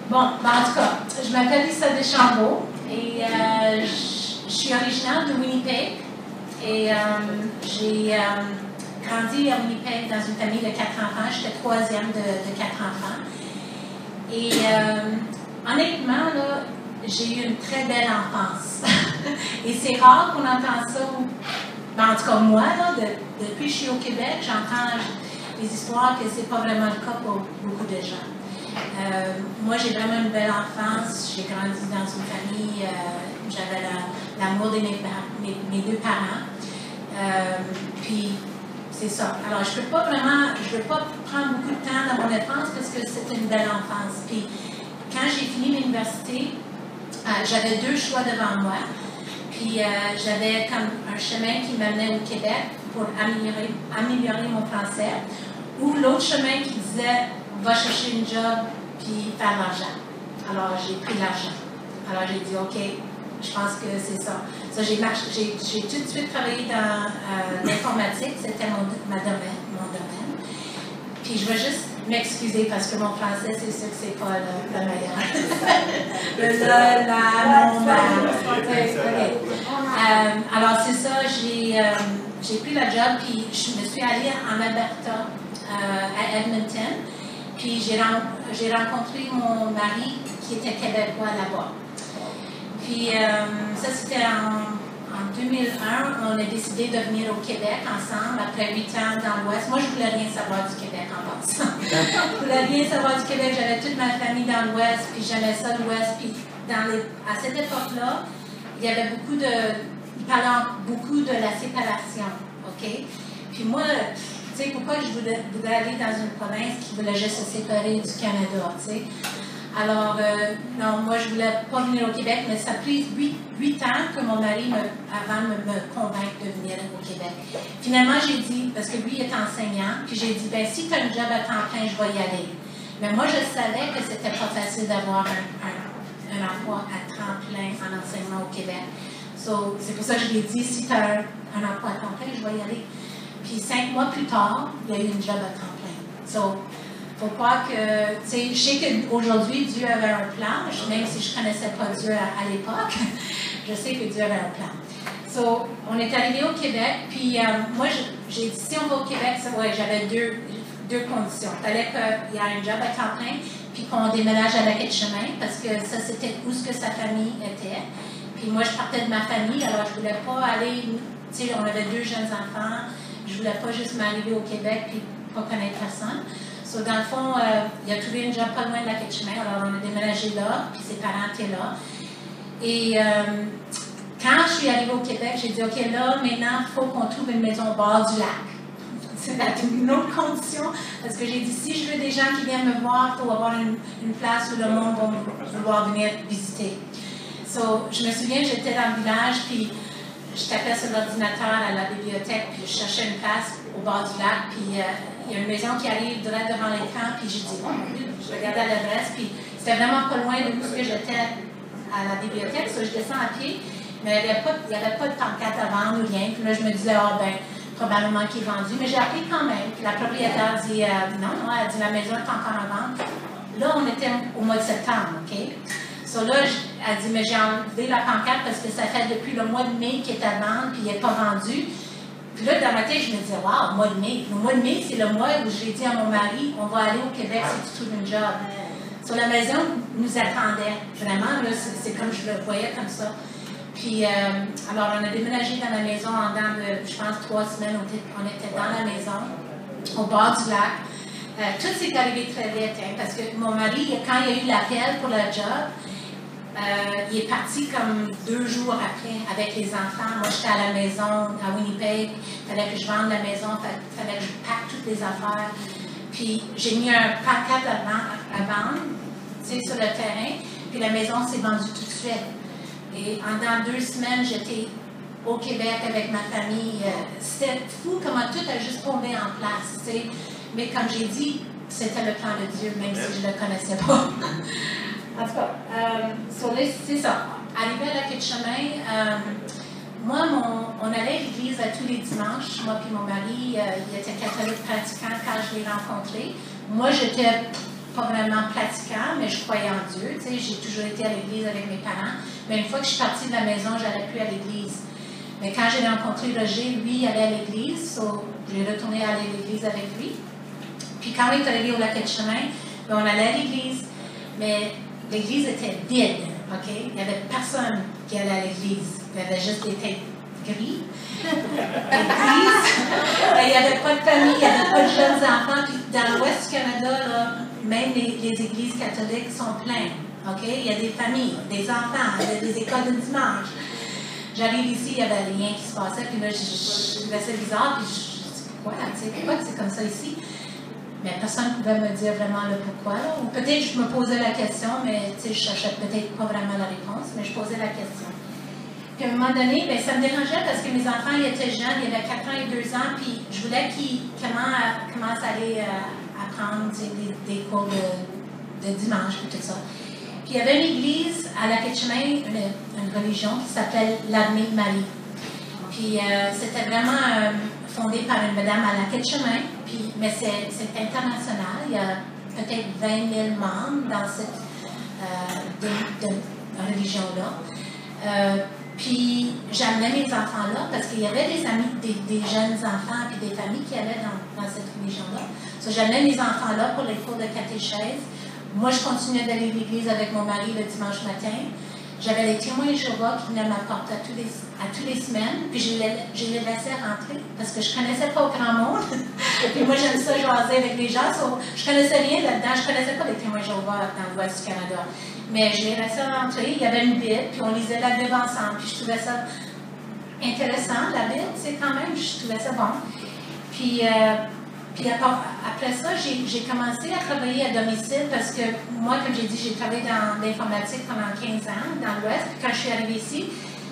Bon, ben, en tout cas, je m'appelle Lisa Deschambault et je suis originaire de Winnipeg et j'ai grandi à Winnipeg dans une famille de 4 enfants. J'étais troisième de 4 enfants. Et honnêtement, là, j'ai eu une très belle enfance. Et c'est rare qu'on entend ça. Ben, en tout cas, moi, là, depuis que je suis au Québec, j'entends des histoires que c'est pas vraiment le cas pour beaucoup de gens. Moi, j'ai vraiment une belle enfance. J'ai grandi dans une famille, j'avais l'amour de mes deux parents. Puis, c'est ça. Alors, je ne veux pas prendre beaucoup de temps dans mon enfance parce que c'était une belle enfance. Puis, quand j'ai fini l'université, j'avais 2 choix devant moi. Puis, j'avais comme un chemin qui m'amenait au Québec pour améliorer mon français, ou l'autre chemin qui disait va chercher une job puis faire l'argent. Alors, j'ai pris l'argent. Alors, j'ai dit, OK, je pense que c'est ça. Ça, j'ai tout de suite travaillé dans l'informatique, c'était mon domaine. Puis, je vais juste m'excuser parce que mon français, c'est sûr que c'est pas le meilleur. Alors, c'est ça, j'ai pris la job, puis je me suis allée en Alberta, à Edmonton. Puis j'ai rencontré mon mari qui était québécois là-bas. Puis ça, c'était en 2001, on a décidé de venir au Québec ensemble après 8 ans dans l'Ouest. Moi, je ne voulais rien savoir du Québec en passant. Je ne voulais rien savoir du Québec. J'avais toute ma famille dans l'Ouest, puis j'aimais ça l'Ouest. Puis à cette époque-là, il y avait il parlait beaucoup de la séparation, OK? Puis moi, tu sais, pourquoi je voulais aller dans une province qui voulait juste se séparer du Canada, tu sais? Alors, non, moi, je voulais pas venir au Québec, mais ça a pris 8 ans que mon mari, avant de me convaincre de venir au Québec. Finalement, j'ai dit, parce que lui est enseignant, puis j'ai dit, ben si tu as un job à temps plein, je vais y aller. Mais moi, je savais que c'était pas facile d'avoir un emploi à temps plein en enseignement au Québec. So, c'est pour ça que je lui ai dit, si tu as un emploi à temps plein, je vais y aller. Puis 5 mois plus tard, il y a eu une job à temps plein. So, faut pas que, tu sais, je sais qu'aujourd'hui, Dieu avait un plan, même si je ne connaissais pas Dieu à l'époque, je sais que Dieu avait un plan. So, on est arrivé au Québec, puis moi, j'ai dit, si on va au Québec, ouais, j'avais deux conditions. Il fallait qu'il y ait un job à temps plein, puis qu'on déménage à Lac-Etchemin, parce que ça, c'était où ce que sa famille était. Puis moi, je partais de ma famille, alors je ne voulais pas aller, tu sais, on avait 2 jeunes enfants, je ne voulais pas juste m'arriver au Québec puis pas connaître personne. So, dans le fond, il a trouvé une job pas loin de Lac-Etchemin, alors on a déménagé là, puis ses parents étaient là. Et quand je suis arrivée au Québec, j'ai dit, OK, là, maintenant, il faut qu'on trouve une maison au bord du lac. C'est une autre condition, parce que j'ai dit, si je veux des gens qui viennent me voir, il faut avoir une place où le monde va vouloir venir visiter. So, je me souviens, j'étais dans le village, puis je tapais sur l'ordinateur à la bibliothèque, puis je cherchais une place au bord du lac, puis il y a une maison qui arrive direct devant l'écran, puis j'ai dit, oh mon Dieu, je regardais l'adresse, puis c'était vraiment pas loin de où j'étais à la bibliothèque, so je descends à pied, mais il n'y avait pas de pancarte à vendre ou rien, puis là je me disais, oh ben, probablement qu'il est vendu, mais j'ai appelé quand même, puis la propriétaire dit, non, elle dit, la maison est encore à vendre. Là, on était au mois de septembre, OK? So là, elle dit, mais j'ai enlevé la pancarte parce que ça fait depuis le mois de mai qu'il est à vendre, puis il n'est pas vendu. Puis là, dans ma tête, je me disais, wow, mois de mai. Le mois de mai, c'est le mois où j'ai dit à mon mari, on va aller au Québec si tu trouves une job. Sur la maison nous attendait. Vraiment, là, c'est comme je le voyais comme ça. Puis, alors, on a déménagé dans la maison en dans je pense, 3 semaines. On était dans la maison, au bord du lac. Tout s'est arrivé très vite, hein, parce que mon mari, quand il a eu l'appel pour le job, il est parti comme 2 jours après avec les enfants. Moi, j'étais à la maison à Winnipeg. Il fallait que je vende la maison. Il fallait que je pack toutes les affaires. Puis, j'ai mis un paquet à vendre, tu sais, sur le terrain. Puis, la maison s'est vendue tout de suite. Et dans 2 semaines, j'étais au Québec avec ma famille. C'était fou comment tout a juste tombé en place, tu sais. Mais comme j'ai dit, c'était le plan de Dieu, même si je ne le connaissais pas. En tout cas, c'est ça. Arrivé à Lac-Etchemin, moi, on allait à l'église à tous les dimanches. Moi et mon mari, il était catholique pratiquant quand je l'ai rencontré. Moi, j'étais pas vraiment pratiquant, mais je croyais en Dieu. Tu sais, j'ai toujours été à l'église avec mes parents. Mais une fois que je suis partie de la maison, j'allais plus à l'église. Mais quand j'ai rencontré Roger, lui, il allait à l'église. J'ai retourné aller à l'église avec lui. Puis quand on est arrivé au lac de chemin, on allait à l'église. Mais l'église était vide. OK? Il n'y avait personne qui allait à l'église. Il y avait juste des têtes gris. L'église. Il n'y avait pas de famille, il n'y avait pas de jeunes enfants. Puis dans l'ouest du Canada, là, même les églises catholiques sont pleines. OK? Il y a des familles, des enfants, il y a des écoles de dimanche. J'arrive ici, il n'y avait rien qui se passait. Puis là, je trouvais ça bizarre. Puis je dis, pourquoi? Pourquoi c'est comme ça ici? Mais personne ne pouvait me dire vraiment le pourquoi. Là. Ou peut-être je me posais la question, mais je ne cherchais peut-être pas vraiment la réponse, mais je posais la question. Puis à un moment donné, bien, ça me dérangeait parce que mes enfants ils étaient jeunes, ils avaient 4 ans et 2 ans, puis je voulais qu'ils commencent à aller apprendre des cours de dimanche et tout ça. Puis il y avait une église à la Quai-de-Chemin, une religion qui s'appelle l'Armée de Marie. Puis c'était vraiment fondé par une madame à la Quai-de-Chemin, mais c'est international. Il y a peut-être 20 000 membres dans cette religion-là. Puis j'amenais mes enfants là parce qu'il y avait des amis, des jeunes enfants et des familles qui allaient dans cette religion-là. So, j'amenais mes enfants là pour les cours de catéchèse. Moi, je continuais d'aller à l'église avec mon mari le dimanche matin. J'avais les témoins de Jéhovah qui venaient m'apporter à tous les semaines, puis je les laissais rentrer parce que je ne connaissais pas grand monde. Puis moi, j'aime ça jaser avec les gens. So, je ne connaissais rien là-dedans. Je ne connaissais pas les témoins de Jéhovah dans l'ouest du Canada. Mais je les laissais rentrer. Il y avait une Bible, puis on lisait la Bible ensemble. Puis je trouvais ça intéressant, la Bible, c'est quand même, je trouvais ça bon. Puis après ça, j'ai commencé à travailler à domicile parce que moi, comme j'ai dit, j'ai travaillé dans l'informatique pendant 15 ans dans l'Ouest. Puis quand je suis arrivée ici,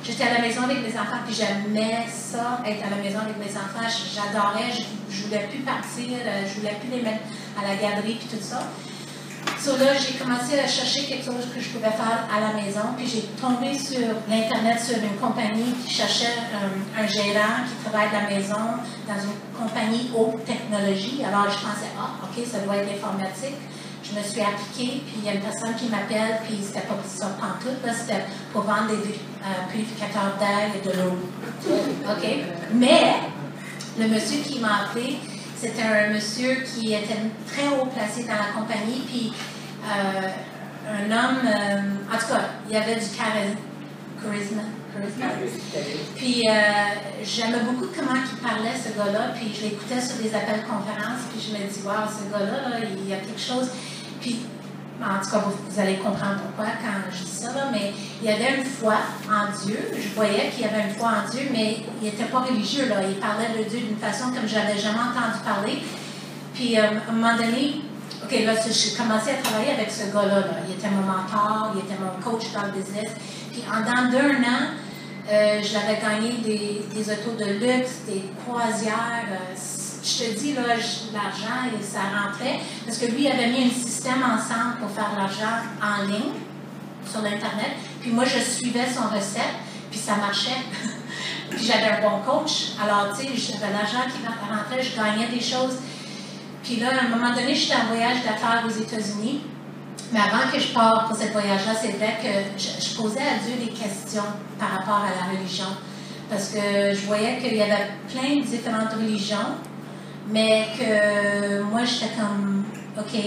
j'étais à la maison avec mes enfants, puis j'aimais ça, être à la maison avec mes enfants. J'adorais, je ne voulais plus partir, je ne voulais plus les mettre à la garderie, puis tout ça. So là, j'ai commencé à chercher quelque chose que je pouvais faire à la maison, puis j'ai tombé sur l'Internet sur une compagnie qui cherchait un gérant qui travaille de la maison dans une compagnie haute technologie. Alors, je pensais, OK, ça doit être l'informatique. Je me suis appliquée, puis il y a une personne qui m'appelle, puis c'était pas ça pantoute, là, c'était pour vendre des purificateurs d'air et de l'eau. OK? Mais, le monsieur qui m'a appelé, c'était un monsieur qui était très haut placé dans la compagnie, puis un homme, en tout cas, il avait du charisme. Puis j'aimais beaucoup comment il parlait, ce gars-là, puis je l'écoutais sur des appels conférences, puis je me dis, wow, ce gars-là, là, il y a quelque chose. Puis, en tout cas, vous allez comprendre pourquoi quand je dis ça, là, mais il y avait une foi en Dieu. Je voyais qu'il y avait une foi en Dieu, mais il n'était pas religieux, là. Il parlait de Dieu d'une façon comme je n'avais jamais entendu parler. Puis, à un moment donné, OK, là, j'ai commencé à travailler avec ce gars-là. Là. Il était mon mentor, il était mon coach dans le business. Puis, en dedans d'1 an, j'avais gagné des autos de luxe, des croisières. Je te dis, là, l'argent, ça rentrait. Parce que lui, il avait mis un système ensemble pour faire l'argent en ligne, sur l'Internet. Puis moi, je suivais son recette, puis ça marchait. Puis j'avais un bon coach. Alors, tu sais, j'avais l'argent qui rentrait, je gagnais des choses. Puis là, à un moment donné, j'étais en voyage d'affaires aux États-Unis. Mais avant que je parte pour ce voyage-là, c'est vrai que je posais à Dieu des questions par rapport à la religion. Parce que je voyais qu'il y avait plein de différentes religions, mais que moi, j'étais comme, OK,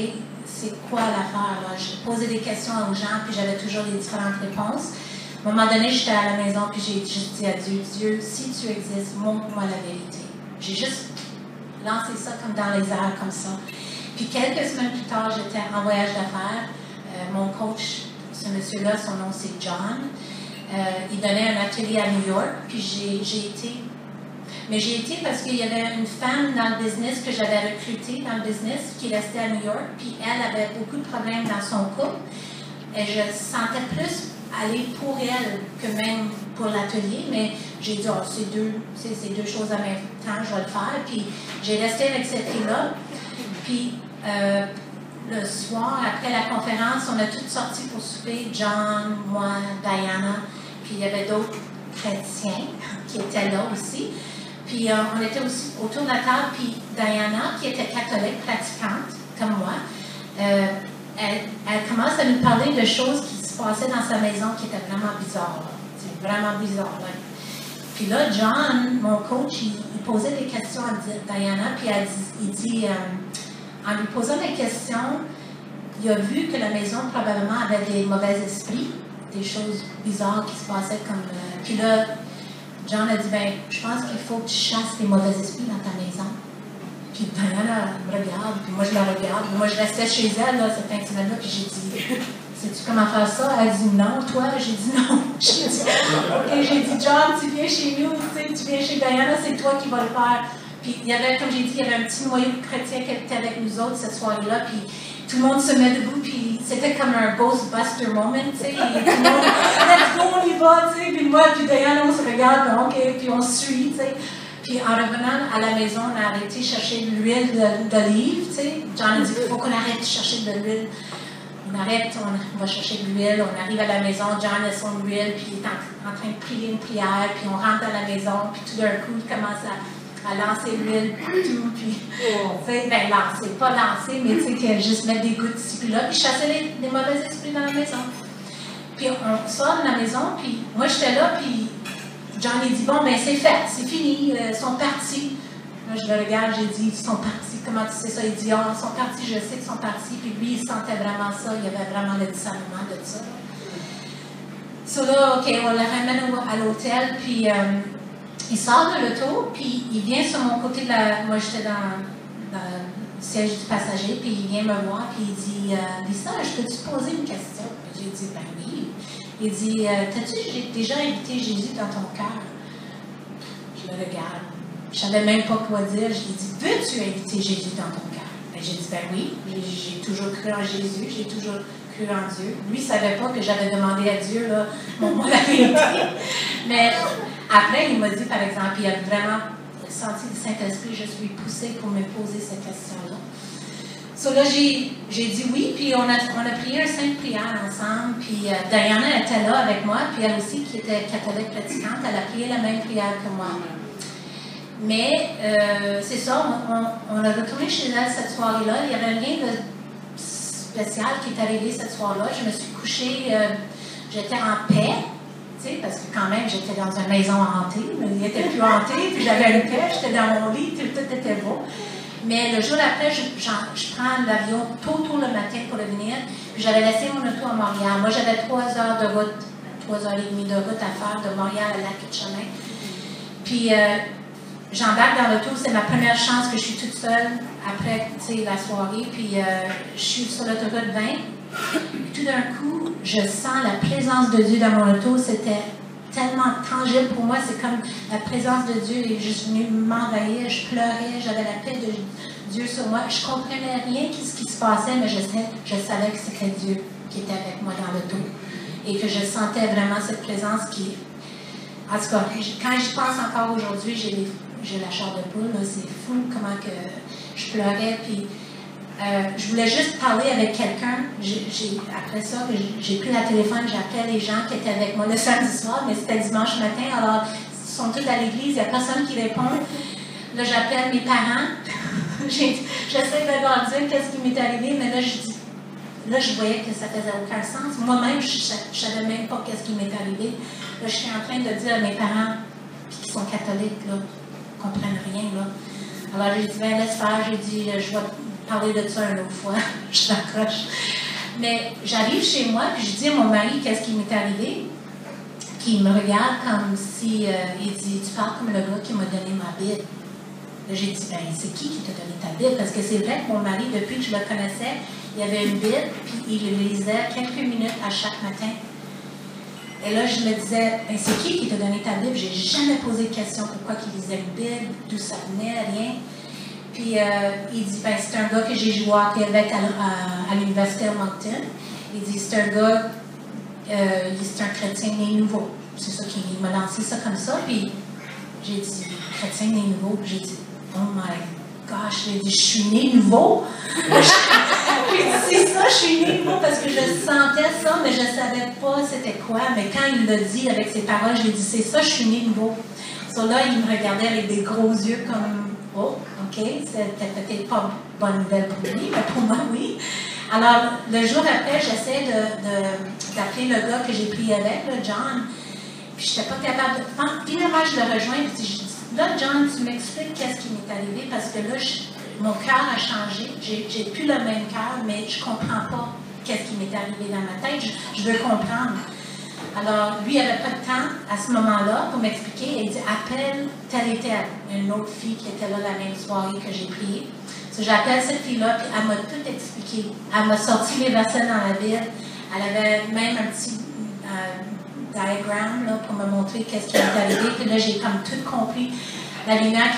c'est quoi l'affaire, là? Je posais des questions aux gens, puis j'avais toujours les différentes réponses. À un moment donné, j'étais à la maison, puis j'ai juste dit à Dieu, Dieu, si tu existes, montre-moi la vérité. J'ai juste lancé ça comme dans les airs, comme ça. Puis quelques semaines plus tard, j'étais en voyage d'affaires. Mon coach, ce monsieur-là, son nom c'est John. Il donnait un atelier à New York, puis j'ai été. Mais j'ai été parce qu'il y avait une femme dans le business que j'avais recrutée dans le business qui restait à New York, puis elle avait beaucoup de problèmes dans son couple. Et je sentais plus aller pour elle que même pour l'atelier, mais j'ai dit, c'est deux choses en même temps, je vais le faire. Puis j'ai resté avec cette fille-là. Puis le soir, après la conférence, on a toutes sorti pour souper, John, moi, Diana, puis il y avait d'autres chrétiens qui étaient là aussi. Puis on était aussi autour de la table, puis Diana, qui était catholique pratiquante, comme moi, elle commence à nous parler de choses qui se passaient dans sa maison qui étaient vraiment bizarres. C'est vraiment bizarre. Là. Puis là, John, mon coach, il posait des questions à Diana, puis il dit, en lui posant des questions, il a vu que la maison probablement avait des mauvais esprits, des choses bizarres qui se passaient comme... puis là, John a dit, ben, je pense qu'il faut que tu chasses les mauvais esprits dans ta maison. Puis Diana me regarde, puis moi je la regarde. Moi je restais chez elle cette fin de semaine-là, puis j'ai dit, sais-tu comment faire ça? Elle a dit non, toi? J'ai dit non. J'ai dit, OK, j'ai dit, John, tu viens chez nous, tu viens chez Diana, c'est toi qui vas le faire. Puis il y avait, comme j'ai dit, il y avait un petit noyau de chrétiens qui était avec nous autres cette soirée-là, puis tout le monde se met debout, puis c'était comme un Ghostbuster moment, tu sais, et tout le monde, let's go, on y va, tu sais, puis moi, puis Diana, on se regarde, OK, puis on suit, tu sais. Puis en revenant à la maison, on a arrêté de chercher de l'huile d'olive, tu sais. John a dit, il faut qu'on arrête de chercher de l'huile. On arrête, on va chercher de l'huile, on arrive à la maison, John a son huile, puis il est en train de prier une prière, puis on rentre dans la maison, puis tout d'un coup, il commence à lancer l'huile partout, puis, tu sais, ben lancer, pas lancer, mais tu sais, qu'il juste mettre des gouttes ici, puis là, puis chasser les mauvais esprits dans la maison. Puis on sort de la maison, puis moi j'étais là, puis John il dit, bon, ben c'est fait, c'est fini, ils sont partis. Moi, je le regarde, j'ai dit, ils sont partis, comment tu sais ça? Il dit, oh, ils sont partis, je sais qu'ils sont partis. Puis lui, il sentait vraiment ça, il y avait vraiment le discernement de ça. So là, OK, on le ramène à l'hôtel, puis il sort de l'auto, puis il vient sur mon côté de la... Moi, j'étais dans le siège du passager, puis il vient me voir, puis il dit, Lisa, je peux te poser une question? J'ai dit, ben oui. Il dit, t'as-tu déjà invité Jésus dans ton cœur? Je le regarde. Je ne savais même pas quoi dire. Je lui ai dit, veux-tu inviter Jésus dans ton cœur? Ben, j'ai dit, ben oui. J'ai toujours cru en Jésus, j'ai toujours cru en Dieu. Lui, il ne savait pas que j'avais demandé à Dieu là, la vérité. Mais après, il m'a dit, par exemple, il a vraiment senti le Saint-Esprit juste lui pousser pour me poser cette question-là. So là, j'ai dit oui, puis on a prié un 5 prières ensemble, puis Diana était là avec moi, puis elle aussi, qui était catholique pratiquante, elle a prié la même prière que moi. Mais c'est ça, on a retourné chez elle cette soirée-là, il y avait rien de spécial qui est arrivé cette soirée-là. Je me suis couchée, j'étais en paix, tu sais, parce que quand même, j'étais dans une maison hantée, mais il n'était plus hanté, puis j'avais une paix, j'étais dans mon lit, tout était beau. Mais le jour après, je prends l'avion tôt le matin pour revenir. Puis j'avais laissé mon auto à Montréal. Moi, j'avais 3 heures de route, 3 heures et demie de route à faire de Montréal à Lac-Etchemin. Puis j'embarque dans l'auto. C'est ma première chance que je suis toute seule après la soirée. Puis je suis sur l'autoroute 20. Et tout d'un coup, je sens la présence de Dieu dans mon auto. C'était tellement tangible pour moi, c'est comme la présence de Dieu est juste venue m'envahir, je pleurais, j'avais la paix de Dieu sur moi, je comprenais rien de ce qui se passait, mais je savais que c'était Dieu qui était avec moi dans l'auto et que je sentais vraiment cette présence qui, en tout cas, quand j'y pense encore aujourd'hui, j'ai la chair de poule, c'est fou comment que je pleurais, puis je voulais juste parler avec quelqu'un. Après ça, j'ai pris le téléphone, j'ai appelé les gens qui étaient avec moi le samedi soir, mais c'était dimanche matin, alors ils sont tous à l'église, il n'y a personne qui répond. Là, j'appelle mes parents. J'essaie de leur dire qu'est-ce qui m'est arrivé, mais là, je voyais que ça faisait aucun sens. Moi-même, je ne savais même pas qu'est-ce qui m'est arrivé. Là, je suis en train de dire à mes parents, qui sont catholiques, là, ne comprennent rien, là. Alors, j'ai dit, ben, laisse faire, j'ai dit, je vais parler de ça une autre fois, je t'accroche. Mais j'arrive chez moi, puis je dis à mon mari qu'est-ce qui m'est arrivé, qui me regarde comme si, il dit, tu parles comme le gars qui m'a donné ma Bible. Là, j'ai dit, ben, c'est qui t'a donné ta Bible? Parce que c'est vrai que mon mari, depuis que je le connaissais, il avait une Bible, puis il le lisait quelques minutes à chaque matin. Et là, je me disais, ben, c'est qui t'a donné ta Bible? J'ai jamais posé de question pourquoi il lisait une Bible, d'où ça venait, rien. Puis il dit, ben, c'est un gars que j'ai joué à Québec à l'université à Moncton. Il dit, c'est un gars, c'est un chrétien né nouveau. C'est ça qui m'a lancé ça comme ça. Puis j'ai dit, chrétien né nouveau. Puis j'ai dit, oh my gosh, j'ai dit, je suis né nouveau. J'ai dit, c'est ça, je suis né nouveau parce que je sentais ça, mais je ne savais pas c'était quoi. Mais quand il l'a dit avec ses paroles, j'ai dit, c'est ça, je suis né nouveau. So là, il me regardait avec des gros yeux comme, oh, OK, c'était peut-être pas bonne nouvelle pour lui, mais pour moi, oui. Alors, le jour après, j'essaie d'appeler le gars que j'ai pris avec, le John, puis je n'étais pas capable de... Finalement, je le rejoins, puis je dis, là, John, tu m'expliques qu'est-ce qui m'est arrivé, parce que là, mon cœur a changé, j'ai plus le même cœur, mais je ne comprends pas qu'est-ce qui m'est arrivé dans ma tête, je veux comprendre. Alors, lui, il n'avait pas de temps à ce moment-là pour m'expliquer. Il dit, appelle telle et telle. Une autre fille qui était là la même soirée que j'ai prié. J'appelle cette fille-là, puis elle m'a tout expliqué. Elle m'a sorti les versets dans la Bible. Elle avait même un petit diagramme là, pour me montrer qu'est-ce qui m'est arrivé. Puis là, j'ai comme tout compris. La lumière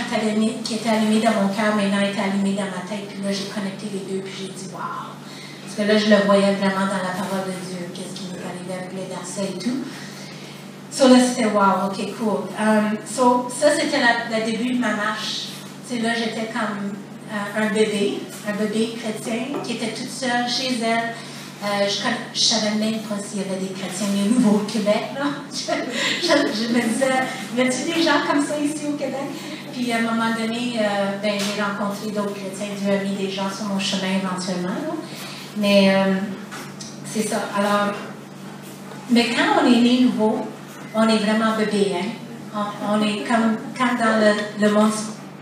qui était allumée dans mon cœur, maintenant était allumée dans ma tête. Puis là, j'ai connecté les deux, puis j'ai dit, waouh! Parce que là, je le voyais vraiment dans la parole de Dieu, qu'est-ce qui m'est arrivé avec les versets et tout. So là, c'était wow, OK, cool. Ça, c'était le début de ma marche. T'sais, là, j'étais comme un bébé chrétien qui était toute seule chez elle. Je ne savais même pas s'il y avait des chrétiens nouveaux au Québec. Là. Je me disais, y a-t-il des gens comme ça ici au Québec? Puis à un moment donné, j'ai rencontré d'autres chrétiens. Dieu a mis des gens sur mon chemin éventuellement. Là. Mais c'est ça. Alors, mais quand on est né nouveau, on est vraiment bébé. Hein? On est comme quand dans le monde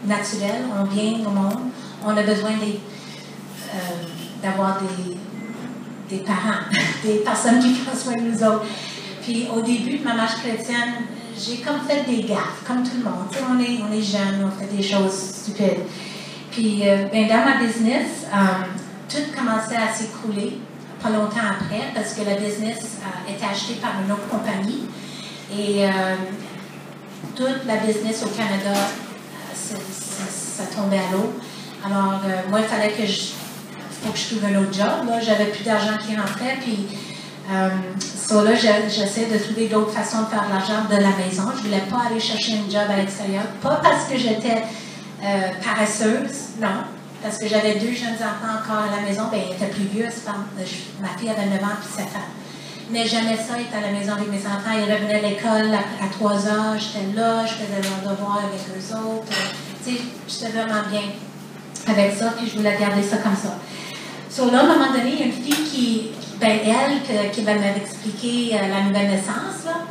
naturel, on vient au monde, on a besoin d'avoir des parents, des personnes qui prennent soin de nous autres. Puis au début de ma marche chrétienne, j'ai comme fait des gaffes, comme tout le monde. Tu sais, on est jeunes, on fait des choses stupides. Puis dans ma business, tout commençait à s'écrouler pas longtemps après parce que la business était achetée par une autre compagnie. Et toute la business au Canada, ça tombait à l'eau. Alors, moi, il fallait que faut que je trouve un autre job. Là, j'avais plus d'argent qui rentrait. Puis, là, j'essaie de trouver d'autres façons de faire de l'argent de la maison. Je ne voulais pas aller chercher un job à l'extérieur. Pas parce que j'étais paresseuse, non. Parce que j'avais 2 jeunes enfants encore à la maison. Bien, ils étaient plus vieux. Ma fille avait 9 ans puis 7 ans. Mais j'aimais ça, être à la maison avec mes enfants. Ils revenaient à l'école à 3 heures. J'étais là, je faisais leurs devoirs avec eux autres. Tu sais, j'étais vraiment bien avec ça, puis je voulais garder ça comme ça. Là, à un moment donné, il y a une fille qui va m'expliquer la nouvelle naissance, là,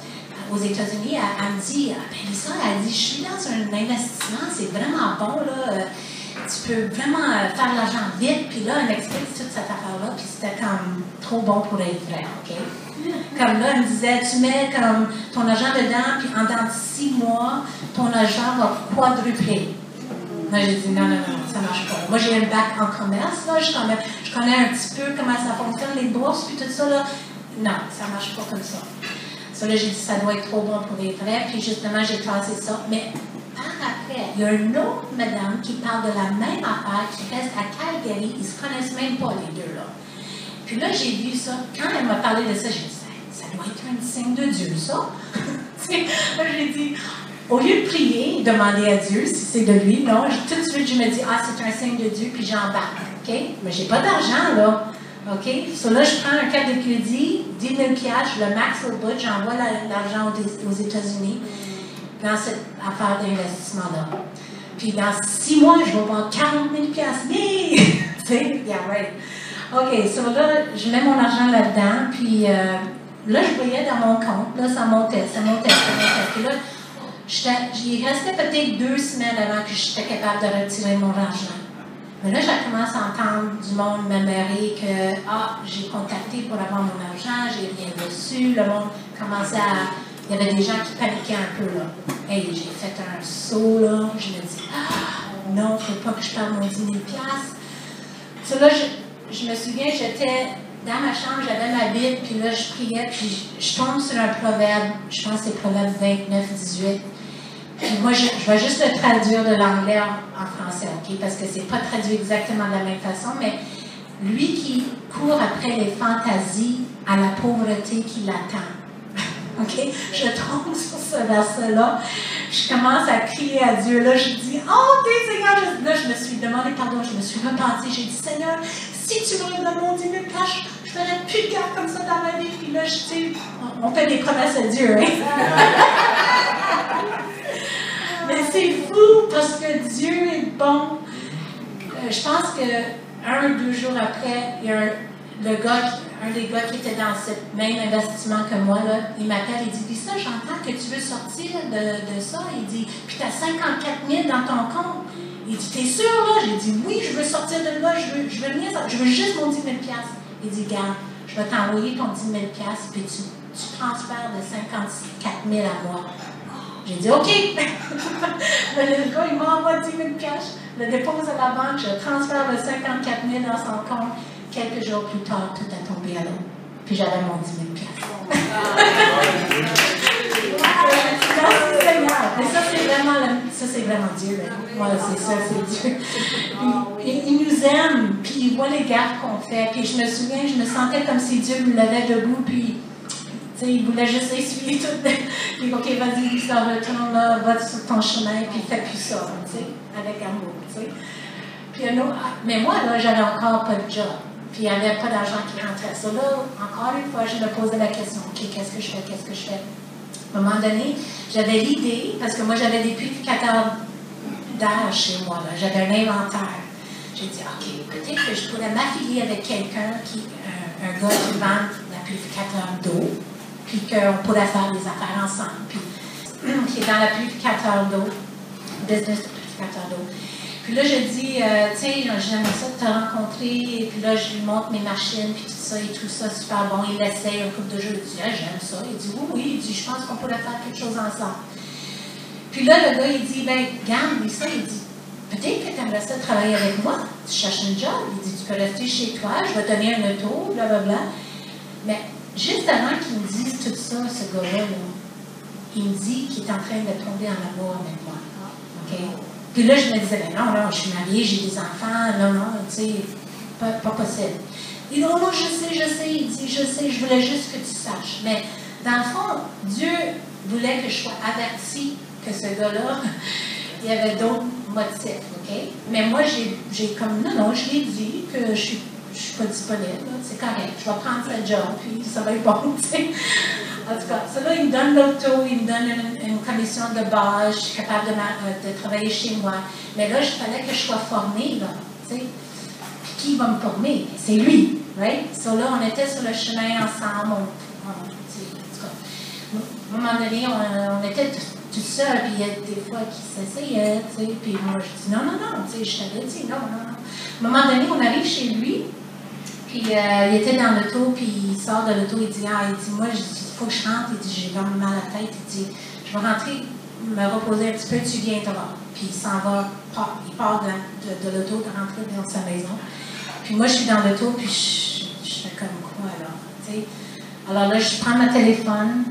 aux États-Unis. Elle me dit, Lisa, elle dit, je suis dans un investissement, c'est vraiment bon, là. Tu peux vraiment faire l'argent vite, puis là, elle m'explique toute cette affaire-là, puis c'était comme trop bon pour être vrai, OK? Comme là, elle me disait, tu mets comme ton argent dedans, puis en dans 6 mois, ton argent va quadrupler. Moi, j'ai dit, non, ça marche pas. Moi, j'ai un bac en commerce, là, je connais un petit peu comment ça fonctionne, les bourses, puis tout ça, là. Non, ça marche pas comme ça. Là, j'ai dit, ça doit être trop bon pour être vrai, puis justement, j'ai classé ça. Mais après, il y a une autre madame qui parle de la même affaire, qui reste à Calgary, ils ne se connaissent même pas les deux, là. Puis là, j'ai vu ça. Quand elle m'a parlé de ça, j'ai dit, ça doit être un signe de Dieu, ça. Là, j'ai dit, au lieu de prier, demander à Dieu si c'est de lui, non, tout de suite, je me dis, c'est un signe de Dieu, puis j'embarque, OK? Mais j'ai pas d'argent, là. OK? Là, je prends un carte de crédit, 10 000 $, je le max au bout, j'envoie l'argent aux États-Unis dans cette affaire d'investissement-là. Puis dans 6 mois, je vais vendre 40 000 $. Yeah! Tu sais? Yeah, right. OK, là, je mets mon argent là-dedans, puis là, je voyais dans mon compte, là, ça montait. Puis là, il restait peut-être 2 semaines avant que j'étais capable de retirer mon argent. Mais là, j'ai commencé à entendre du monde m'aimerer que, j'ai contacté pour avoir mon argent, j'ai rien reçu, le monde commençait à... Il y avait des gens qui paniquaient un peu, là. Hey, j'ai fait un saut, là. Je me dis, non, il ne faut pas que je perde mon 10 000 $. Là, je me souviens, j'étais dans ma chambre, j'avais ma Bible, puis là, je priais, puis je tombe sur un proverbe, je pense que c'est Proverbe 29, 18. Puis moi, je vais juste le traduire de l'anglais en français, OK? Parce que c'est pas traduit exactement de la même façon, mais lui qui court après les fantaisies à la pauvreté qui l'attend. OK? Je tombe sur ce verset-là. Je commence à crier à Dieu. Là, je dis, OK, Seigneur. Là, je me suis demandé pardon. Je me suis repentie. J'ai dit, Seigneur, si tu me donnes mon 10 000 $, je ne ferai plus de garde comme ça dans ma vie. Puis là, je sais, on fait des promesses à Dieu. Hein? Mais c'est fou parce que Dieu est bon. Je pense que 1 ou 2 jours après, il y a un des gars qui était dans ce même investissement que moi, là, il m'appelle, il dit, Lisa, j'entends que tu veux sortir de ça. Il dit, puis tu as 54 000 dans ton compte. Il dit, t'es sûr, là? J'ai dit, oui, je veux sortir de là, je veux juste mon 10 000 $. Il dit, garde, je vais t'envoyer ton 10 000 $, puis tu transfères de 54 000 à moi. J'ai dit, OK. Le gars, il m'envoie 10 000 $, le dépose à la banque, je transfère le 54 000 dans son compte. Quelques jours plus tard, tout a tombé à l'eau. Puis j'avais mon 10 000 $. Merci Seigneur. Mais ça, c'est vraiment Dieu. Moi, c'est ça, c'est Dieu. Il nous aime, puis il voit les gaffes qu'on fait. Puis je me souviens, je me sentais comme si Dieu me levait debout, puis il voulait juste essuyer tout. Puis, OK, vas-y, ça retourne là, va sur ton chemin, puis fais plus ça, avec amour, Puis, mais moi, là, j'avais encore pas de job. Puis, il n'y avait pas d'argent qui rentrait. Ça, là, encore une fois, je me posais la question, OK, qu'est-ce que je fais? À un moment donné, j'avais l'idée, parce que moi, j'avais des purificateurs d'air chez moi, là. J'avais un inventaire. J'ai dit, OK, peut-être que je pourrais m'affilier avec quelqu'un un gars qui vend un purificateur d'eau, puis qu'on pourrait faire des affaires ensemble, puis qui est dans le purificateur d'eau, business de purificateur d'eau. Puis là, je dis, tu sais, j'aimerais ça te rencontrer, et puis là, je lui montre mes machines, puis tout ça, super bon. Il essaye un couple de jours, il dit, ah, j'aime ça. Il dit, oui, il dit, je pense qu'on pourrait faire quelque chose ensemble. Puis là, le gars, il dit, ben, garde, lui, ça, il dit, peut-être que tu aimerais ça travailler avec moi, tu cherches un job. Il dit, tu peux rester chez toi, je vais te donner un auto, blablabla. Mais juste avant qu'il me dise tout ça, ce gars-là, il me dit qu'il est en train de tomber en amour avec moi. OK? Puis là, je me disais, ben non, je suis mariée, j'ai des enfants, non, tu sais, pas possible. Il dit, non, je sais, il dit, je sais, je voulais juste que tu saches. Mais dans le fond, Dieu voulait que je sois avertie que ce gars-là, il y avait d'autres motifs, OK? Mais moi, j'ai comme, non, je lui ai dit que je suis pas disponible, c'est correct, je vais prendre ce job, puis ça va être bon, tu sais. En tout cas, ça là, il me donne l'auto, il me donne une commission de base, je suis capable de travailler chez moi. Mais là, il fallait que je sois formée, là, tu sais. Puis qui va me former? C'est lui, right? So là, on était sur le chemin ensemble, en tout cas. À un moment donné, on était tout seul, puis il y a des fois qui s'essayaient, tu sais, puis moi, je dis non, tu sais, je t'avais dit non. À un moment donné, on arrive chez lui, puis il était dans l'auto, puis il sort de l'auto, il dit, moi, il faut que je rentre, il dit, j'ai vraiment mal à la tête, il dit, je vais rentrer, me reposer un petit peu, tu viendras. Puis il s'en va, il part de l'auto, de rentrer dans sa maison. Puis moi, je suis dans l'auto, puis je fais comme quoi, alors, tu sais. Alors là, je prends mon téléphone,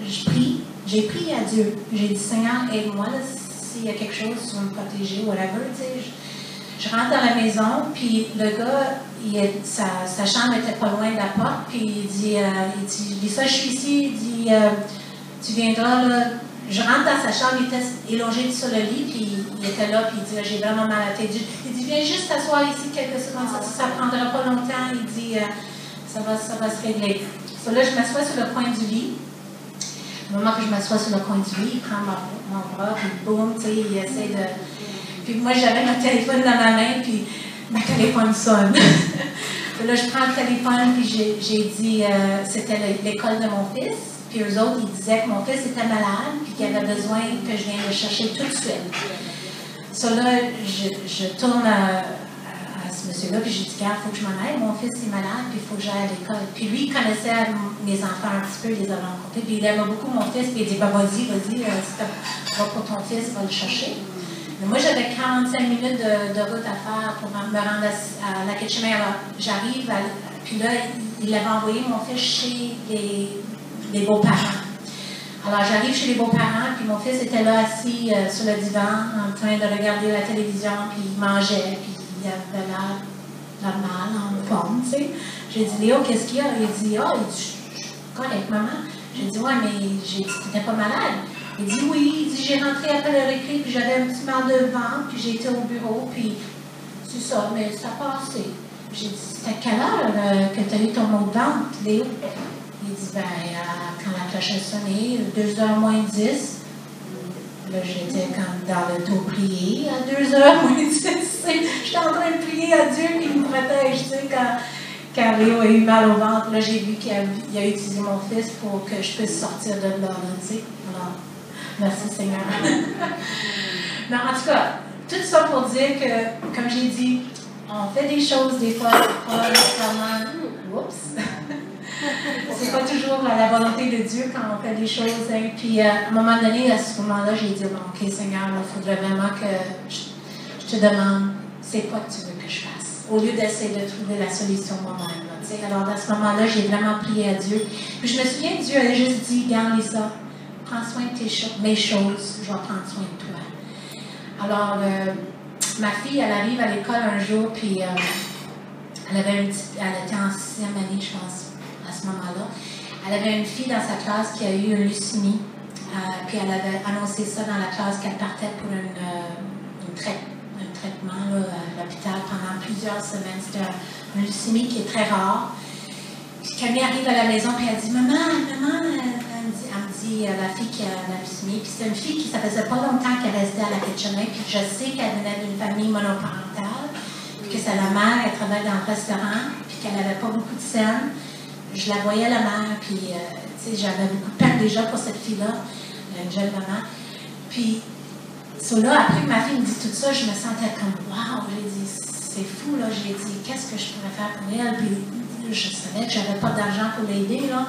je prie, j'ai prié à Dieu. J'ai dit, Seigneur, aide-moi, s'il y a quelque chose, tu vas me protéger, whatever, tu sais. Je rentre dans la maison, puis le gars, sa chambre était pas loin de la porte, puis il dit, Lisa, je suis ici, il dit, tu viendras, là. Je rentre dans sa chambre, il était élongé sur le lit, puis il était là, puis il dit, j'ai vraiment mal à la tête. Il dit, viens juste t'asseoir ici quelques secondes, ça ne prendra pas longtemps. Il dit, ça va se régler. So là, je m'assois sur le coin du lit. Au moment que je m'assois sur le coin du lit, il prend mon bras, puis boum, tu sais, il essaie de... Puis moi, j'avais mon téléphone dans ma main, puis mon téléphone sonne. Puis là, je prends le téléphone, puis j'ai dit, c'était l'école de mon fils. Puis eux autres, ils disaient que mon fils était malade, puis qu'il avait besoin que je vienne le chercher tout de suite. So là, je tourne à ce monsieur-là, puis j'ai dit, il faut que je m'en aille, mon fils est malade, puis il faut que j'aille à l'école. Puis lui, il connaissait mes enfants un petit peu, il les avait rencontrés, puis il aimait beaucoup mon fils, puis il dit, vas-y, va pour ton fils, va le chercher. Mais moi, j'avais 45 minutes de route à faire pour me rendre à la Ketchimer. Alors, j'arrive, puis là, il avait envoyé mon fils chez les beaux-parents. Alors, j'arrive chez les beaux-parents, puis mon fils était là assis sur le divan, en train de regarder la télévision, puis il mangeait, puis il avait l'air normal, en forme, tu sais. J'ai dit, Léo, qu'est-ce qu'il y a? Il dit, je suis correct, maman. J'ai dit, ouais, mais j'ai dit, t'étais pas malade. Il dit, oui, il dit, j'ai rentré après le récré, puis j'avais un petit mal de ventre, puis j'ai été au bureau, puis c'est ça, mais ça a passé. J'ai dit, c'était à quelle heure que tu as eu ton mot de ventre, Léo? Il dit, quand la cloche a sonné, 2h moins 10, là, j'étais comme dans le dos prier à 2h moins 10. J'étais en train de prier à Dieu qui me protège, tu sais, quand Léo a eu mal au ventre, là, j'ai vu qu'il a utilisé mon fils pour que je puisse sortir de là, tu sais. Alors, merci Seigneur. Mais en tout cas, tout ça pour dire que, comme j'ai dit, on fait des choses des fois, pas nécessairement, oups, c'est pas toujours la volonté de Dieu quand on fait des choses. Hein. Puis à un moment donné, à ce moment-là, j'ai dit, bon, ok Seigneur, il faudrait vraiment que je te demande, c'est quoi que tu veux que je fasse? Au lieu d'essayer de trouver la solution moi-même. Alors à ce moment-là, j'ai vraiment prié à Dieu. Puis je me souviens, Dieu a juste dit, regarde Lisa, prends soin de mes choses, je vais prendre soin de toi. Alors, ma fille, elle arrive à l'école un jour, puis elle était en 6e année, je pense, à ce moment-là. Elle avait une fille dans sa classe qui a eu une leucémie, puis elle avait annoncé ça dans la classe qu'elle partait pour un traitement là, à l'hôpital pendant plusieurs semaines. C'était une leucémie qui est très rare. Puis Camille arrive à la maison, puis elle dit, maman, elle me dit la fille qui a la leucémie, puis c'est une fille qui, ça faisait pas longtemps qu'elle restait à la Kitchener, puis je sais qu'elle venait d'une famille monoparentale, puis que c'est la mère, elle travaille dans le restaurant, puis qu'elle n'avait pas beaucoup de scènes. Je la voyais, la mère, puis tu sais, j'avais beaucoup de peine déjà pour cette fille-là, une jeune maman. Puis, là, après que ma fille me dit tout ça, je me sentais comme, waouh, j'ai dit, c'est fou, là, j'ai dit, qu'est-ce que je pourrais faire pour elle, puis je savais que j'avais pas d'argent pour l'aider, là.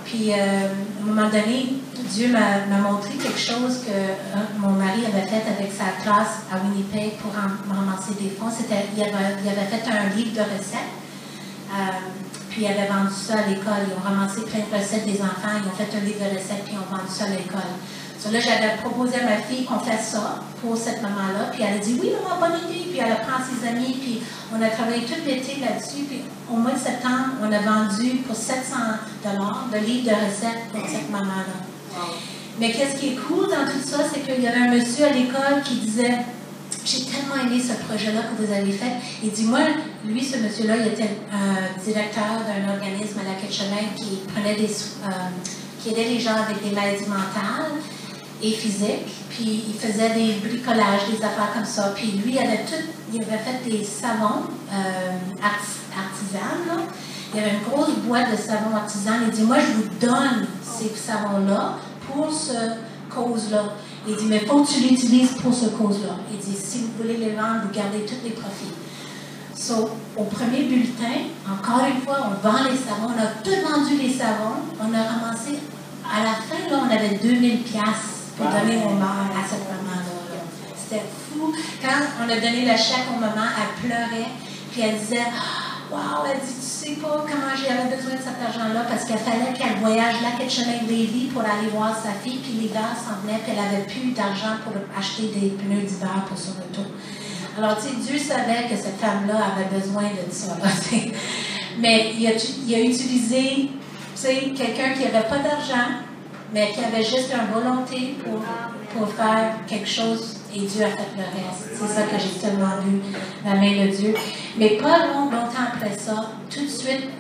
Puis, à un moment donné, Dieu m'a montré quelque chose que mon mari avait fait avec sa classe à Winnipeg pour ramasser des fonds. Il avait fait un livre de recettes, puis il avait vendu ça à l'école. Ils ont ramassé plein de recettes des enfants, ils ont fait un livre de recettes, puis ils ont vendu ça à l'école. So là, j'avais proposé à ma fille qu'on fasse ça pour cette maman-là, puis elle a dit oui, maman, bonne idée, puis elle a pris ses amis, puis on a travaillé tout l'été là-dessus, puis au mois de septembre, on a vendu pour 700$ le livre de recettes pour cette maman-là. Wow. Mais qu'est-ce qui est cool dans tout ça, c'est qu'il y avait un monsieur à l'école qui disait, j'ai tellement aimé ce projet-là que vous avez fait. Il dit, moi, lui, ce monsieur-là, il était directeur d'un organisme à la Kitchener qui aidait les gens avec des maladies mentales et physiques, puis il faisait des bricolages, des affaires comme ça. Puis lui, il avait fait des savons artisans, là. Il y avait une grosse boîte de savons artisans. Il dit, moi, je vous donne ces savons-là pour ce cause-là. Il dit, mais il faut que tu l'utilises pour ce cause-là. Il dit, si vous voulez les vendre, vous gardez tous les profits. So, au premier bulletin, encore une fois, on vend les savons. On a tout vendu les savons. On a ramassé, à la fin, là, on avait 2000$ pour donner au mort à cette maman-là. C'était fou. Quand on a donné le chèque au maman, elle pleurait, puis elle disait, wow, elle dit, tu sais pas comment j'avais besoin de cet argent-là, parce qu'il fallait qu'elle voyage la Kitchener-Lévis pour aller voir sa fille, puis l'hiver s'en venait, puis elle n'avait plus d'argent pour acheter des pneus d'hiver pour son auto. Alors, tu sais, Dieu savait que cette femme-là avait besoin de ça, là, mais il a utilisé, tu sais, quelqu'un qui n'avait pas d'argent, mais qui avait juste une volonté pour faire quelque chose, et Dieu a fait le reste. C'est ça que j'ai tellement vu, la main de Dieu. Mais pas longtemps après ça, tout de suite,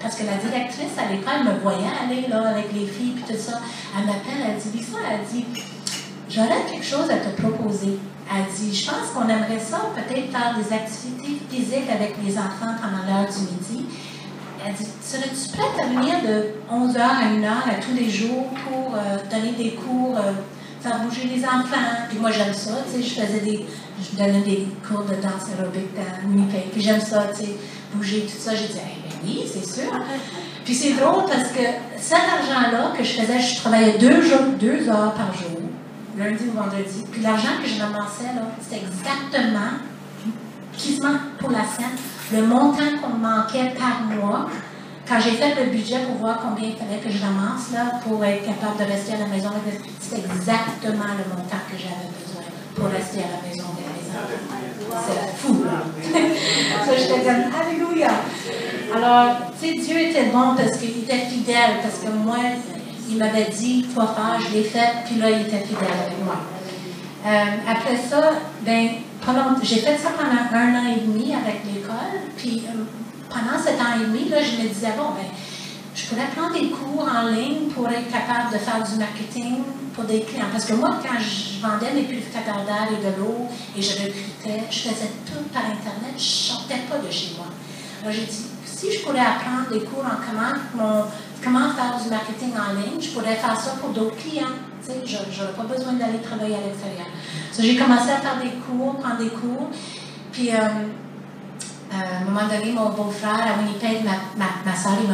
parce que la directrice à l'école me voyait aller là, avec les filles et tout ça, elle m'appelle, elle dit, Lisa, elle dit, j'aurais quelque chose à te proposer. Elle dit, je pense qu'on aimerait ça, peut-être faire des activités physiques avec les enfants pendant l'heure du midi. Elle dit, serais-tu prête à venir de 11h à 1h à tous les jours pour donner des cours, faire bouger les enfants? Puis moi, j'aime ça, tu sais, je donnais des cours de danse aérobique dans Winnipeg. Puis j'aime ça, tu sais, bouger, tout ça. J'ai dit, ben oui, c'est sûr. Puis c'est drôle parce que cet argent-là que je faisais, je travaillais 2 heures par jour, lundi ou vendredi. Puis l'argent que je ramassais, là, c'était exactement, quasiment pour la scène, le montant qu'on manquait par mois. Quand j'ai fait le budget pour voir combien il fallait que je ramasse là, pour être capable de rester à la maison, c'est exactement le montant que j'avais besoin pour rester à la maison avec mes enfants. C'est fou, là. Ça, j'étais comme, alléluia. Alors, tu sais, Dieu était bon parce qu'il était fidèle, parce que moi, il m'avait dit quoi faire, je l'ai fait, puis là, il était fidèle avec moi. Après ça, ben, j'ai fait ça pendant 1 an et demi avec l'école, puis pendant cet an et demi, là, je me disais, bon, ben, je je pourrais prendre des cours en ligne pour être capable de faire du marketing pour des clients. Parce que moi, quand je vendais mes purificateurs d'air et de l'eau et je recrutais, je faisais tout par Internet, je ne sortais pas de chez moi. Alors j'ai dit, si je pourrais apprendre des cours en comment faire du marketing en ligne, je pourrais faire ça pour d'autres clients. Tu sais, je n'aurais pas besoin d'aller travailler à l'extérieur. So, j'ai commencé à faire des cours, prendre des cours. Puis, à un moment donné, mon beau-frère, à Winnipeg, ma soeur et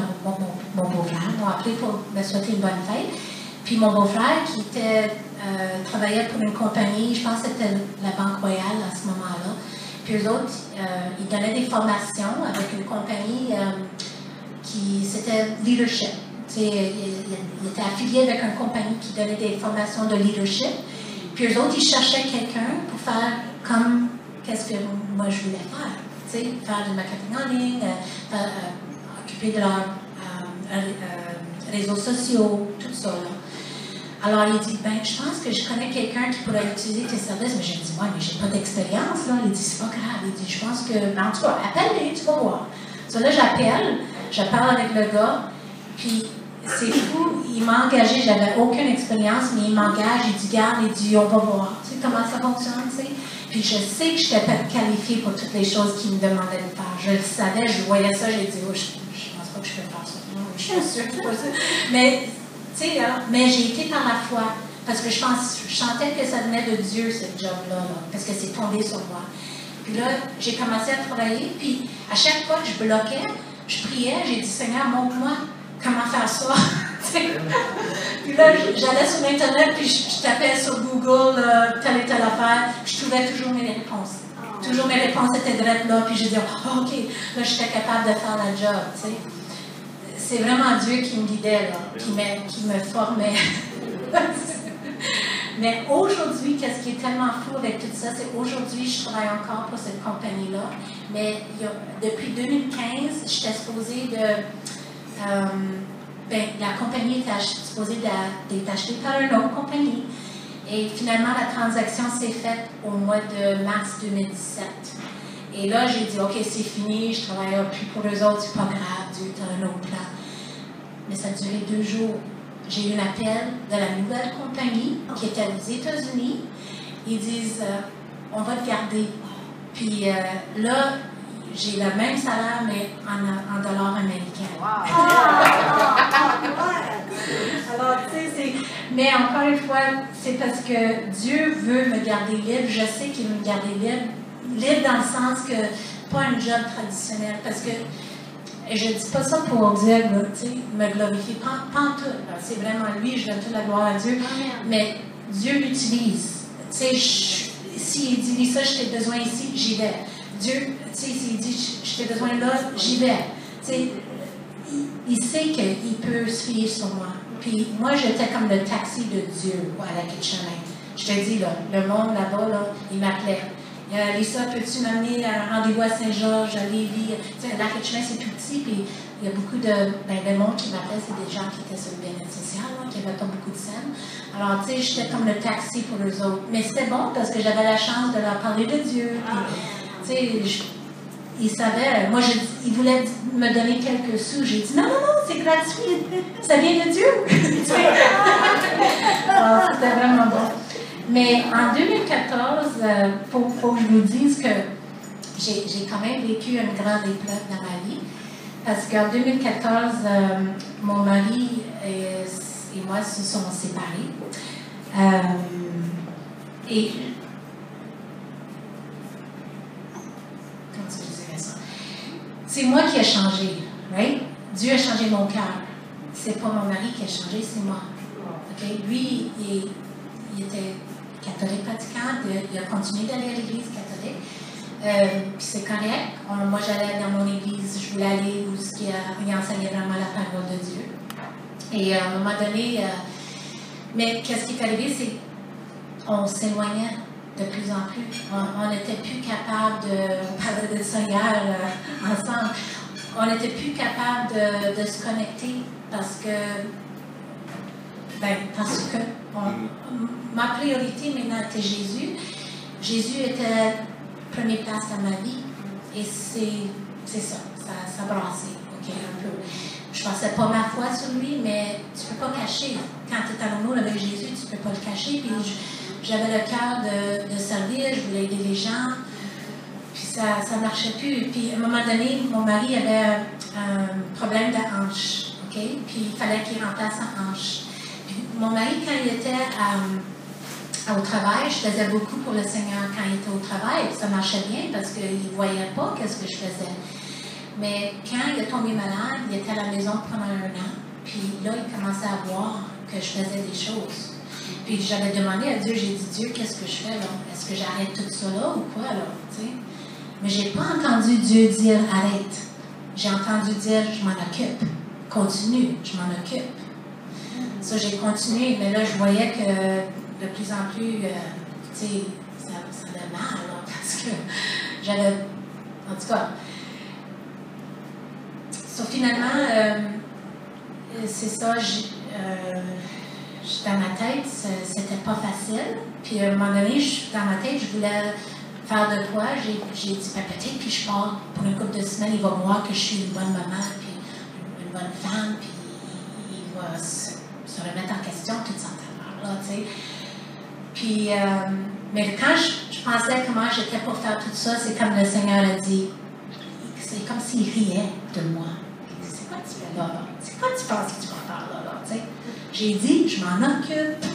mon beau-frère m'ont appelé pour me souhaiter une bonne fête. Puis mon beau-frère, qui travaillait pour une compagnie, je pense que c'était la Banque Royale à ce moment-là. Puis eux autres, ils donnaient des formations avec une compagnie c'était leadership. Il était affilié avec une compagnie qui donnait des formations de leadership. Puis eux autres, ils cherchaient quelqu'un pour faire comme qu'est-ce que moi je voulais faire. Faire du marketing en ligne, occuper de leurs réseaux sociaux, tout ça. Là. Alors il dit, ben je pense que je connais quelqu'un qui pourrait utiliser tes services. Mais j'ai dit, ouais, mais j'ai pas d'expérience. Là. Il dit, c'est pas grave. Il dit, je pense que, en tout cas, appelle-les, tu vas voir. So, là, je parle avec le gars, puis c'est fou, il m'a engagé, j'avais aucune expérience, mais il m'engage, il dit, garde, il dit, on va voir, tu sais, comment ça fonctionne, tu sais. Puis je sais que je n'étais pas qualifiée pour toutes les choses qu'il me demandait de faire. Je le savais, je voyais ça, j'ai dit, oh, je pense pas que je peux faire ça. Non, je suis sûre que c'est pas ça. Mais, tu sais, mais j'ai été par la foi, parce que je sentais que ça venait de Dieu, ce job-là, là, parce que c'est tombé sur moi. Puis là, j'ai commencé à travailler, puis à chaque fois que je bloquais, je priais, j'ai dit, Seigneur, montre-moi comment faire ça. Puis là, j'allais sur Internet, puis je tapais sur Google telle et telle affaire, puis je trouvais toujours mes réponses. Toujours mes réponses étaient directes là, puis je disais, oh, OK, là, j'étais capable de faire la job, tu sais. C'est vraiment Dieu qui me guidait, là, qui me formait. Mais aujourd'hui, qu'est-ce qui est tellement fou avec tout ça, c'est qu'aujourd'hui, je travaille encore pour cette compagnie-là, mais depuis 2015, j'étais supposée la compagnie était supposée d'être achetée par une autre compagnie. Et finalement, la transaction s'est faite au mois de mars 2017. Et là, j'ai dit, OK, c'est fini, je ne travaillerai plus pour eux autres, c'est pas grave, Dieu, tu as un autre plan. Mais ça a duré 2 jours. J'ai eu un appel de la nouvelle compagnie qui était aux États-Unis. Ils disent, on va te garder. Puis là, j'ai le même salaire, mais en dollars américains. Wow. Alors, tu sais, mais encore une fois, c'est parce que Dieu veut me garder libre. Je sais qu'il veut me garder libre. Libre dans le sens que, pas un job traditionnel. Parce que, et je ne dis pas ça pour dire, tu sais, me glorifier. Pas en tout. C'est vraiment lui, je donne toute la gloire à Dieu. Mais Dieu l'utilise. Tu sais, s'il dit ça, je t'ai besoin ici, j'y vais. Dieu, tu sais, s'il dit, je t'ai besoin là, j'y vais. Tu sais, il sait qu'il peut se fier sur moi. Puis moi, j'étais comme le taxi de Dieu à la Kitchener. Je te dis, là, le monde là-bas, là, il m'appelait. Lisa, peux-tu m'amener à un rendez-vous à Saint-Georges, à Lévis? Tu sais, la Kitchener, c'est tout petit, puis il y a beaucoup de monde qui m'appelait, c'est des gens qui étaient sur le bien-être social, là, qui n'avaient pas beaucoup de scènes. Alors, tu sais, j'étais comme le taxi pour eux autres. Mais c'était bon parce que j'avais la chance de leur parler de Dieu. Puis, tu sais, ils savaient, moi, ils voulaient me donner quelques sous. J'ai dit, non, c'est gratuit. Ça vient de Dieu. Alors, c'était vraiment bon. Mais en 2014, faut que je vous dise que j'ai quand même vécu une grande épreuve dans ma vie. Parce qu'en 2014, mon mari et moi se sont séparés. Et comment je dirais ça? C'est moi qui ai changé, right? Dieu a changé mon cœur. C'est pas mon mari qui a changé, c'est moi. Okay? Lui, il était catholique pratiquant, il a continué d'aller à l'église catholique. Puis c'est correct. Moi, j'allais dans mon église, je voulais aller où il enseignait vraiment la parole de Dieu. Et à un moment donné, mais qu'est-ce qui est arrivé, c'est qu'on s'éloignait de plus en plus. On n'était plus capable on parlait de ça hier ensemble, on n'était plus capable de se connecter parce que ma priorité maintenant était Jésus. Jésus était première place dans ma vie et c'est ça brassait, ok? OK, un peu. Je pensais pas ma foi sur lui, mais tu peux pas cacher. Quand tu es en amour avec Jésus, tu peux pas le cacher. Puis j'avais le cœur de servir, je voulais aider les gens. Puis ça marchait plus. Puis à un moment donné, mon mari avait un problème de hanche. OK? Puis il fallait qu'il remplace sa hanche. Puis mon mari, quand il était au travail, je faisais beaucoup pour le Seigneur quand il était au travail. Ça marchait bien parce qu'il ne voyait pas ce que je faisais. Mais quand il est tombé malade, il était à la maison pendant 1 an. Puis là, il commençait à voir que je faisais des choses. Puis j'avais demandé à Dieu, j'ai dit, Dieu, qu'est-ce que je fais là? Est-ce que j'arrête tout ça là ou quoi là? T'sais? Mais je n'ai pas entendu Dieu dire arrête. J'ai entendu dire je m'en occupe. Continue, je m'en occupe. Ça, j'ai continué, mais là, je voyais que de plus en plus, ça allait mal, là, parce que j'avais. En tout cas. Finalement, c'est ça, dans ma tête, c'était pas facile. Puis à un moment donné, dans ma tête, je voulais faire de quoi. J'ai dit, peut-être, puis je pars pour une couple de semaines, il va voir que je suis une bonne maman, puis une bonne femme, puis il va se remettre en question toute cette affaire-là, tu sais. Puis, mais quand je pensais comment j'étais pour faire tout ça, c'est comme le Seigneur a dit, c'est comme s'il riait de moi. C'est quoi tu fais là? C'est quoi tu penses que tu vas faire là? Tu sais? J'ai dit, je m'en occupe.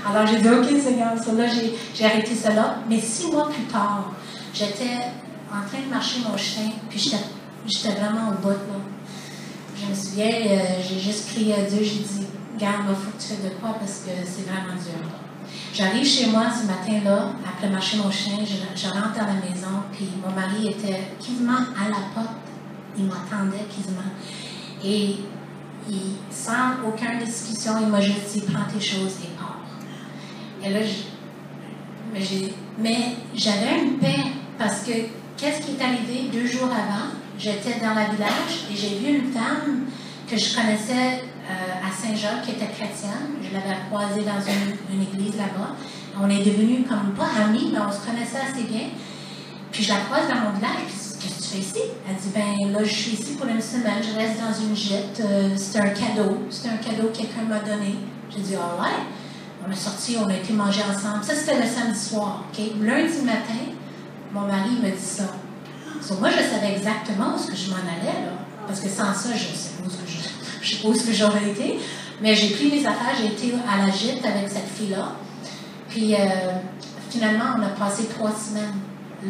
Alors j'ai dit, OK Seigneur, ça là, j'ai arrêté cela. Mais 6 mois plus tard, j'étais en train de marcher mon chien, puis j'étais vraiment au bout là. Je me souviens, j'ai juste crié à Dieu, j'ai dit, garde, il faut que tu fasses de quoi parce que c'est vraiment dur là. J'arrive chez moi ce matin-là, après marcher mon chien, je rentre dans la maison, puis mon mari était quasiment à la porte, il m'attendait quasiment. Et sans aucune discussion, il m'a juste dit, prends tes choses et pars. Et là, mais j'avais une paix, parce que qu'est-ce qui est arrivé 2 jours avant? J'étais dans le village et j'ai vu une femme que je connaissais à Saint-Jacques, qui était chrétienne. Je l'avais croisée dans une église là-bas. On est devenus comme pas amis, mais on se connaissait assez bien. Puis je la croise dans mon village. Puis, qu'est-ce que tu fais ici? Elle dit, ben là, je suis ici pour une semaine. Je reste dans une gîte. C'est un cadeau. C'est un cadeau que quelqu'un m'a donné. J'ai dit, all right. On est sortis, on a été manger ensemble. Ça, c'était le samedi soir. Okay? Lundi matin, mon mari me dit ça. So, moi, je savais exactement où est-ce que je m'en allais, là. Parce que sans ça, je sais pas où est-ce que j'aurais été. Mais j'ai pris mes affaires, j'ai été à la gîte avec cette fille-là. Puis, finalement, on a passé 3 semaines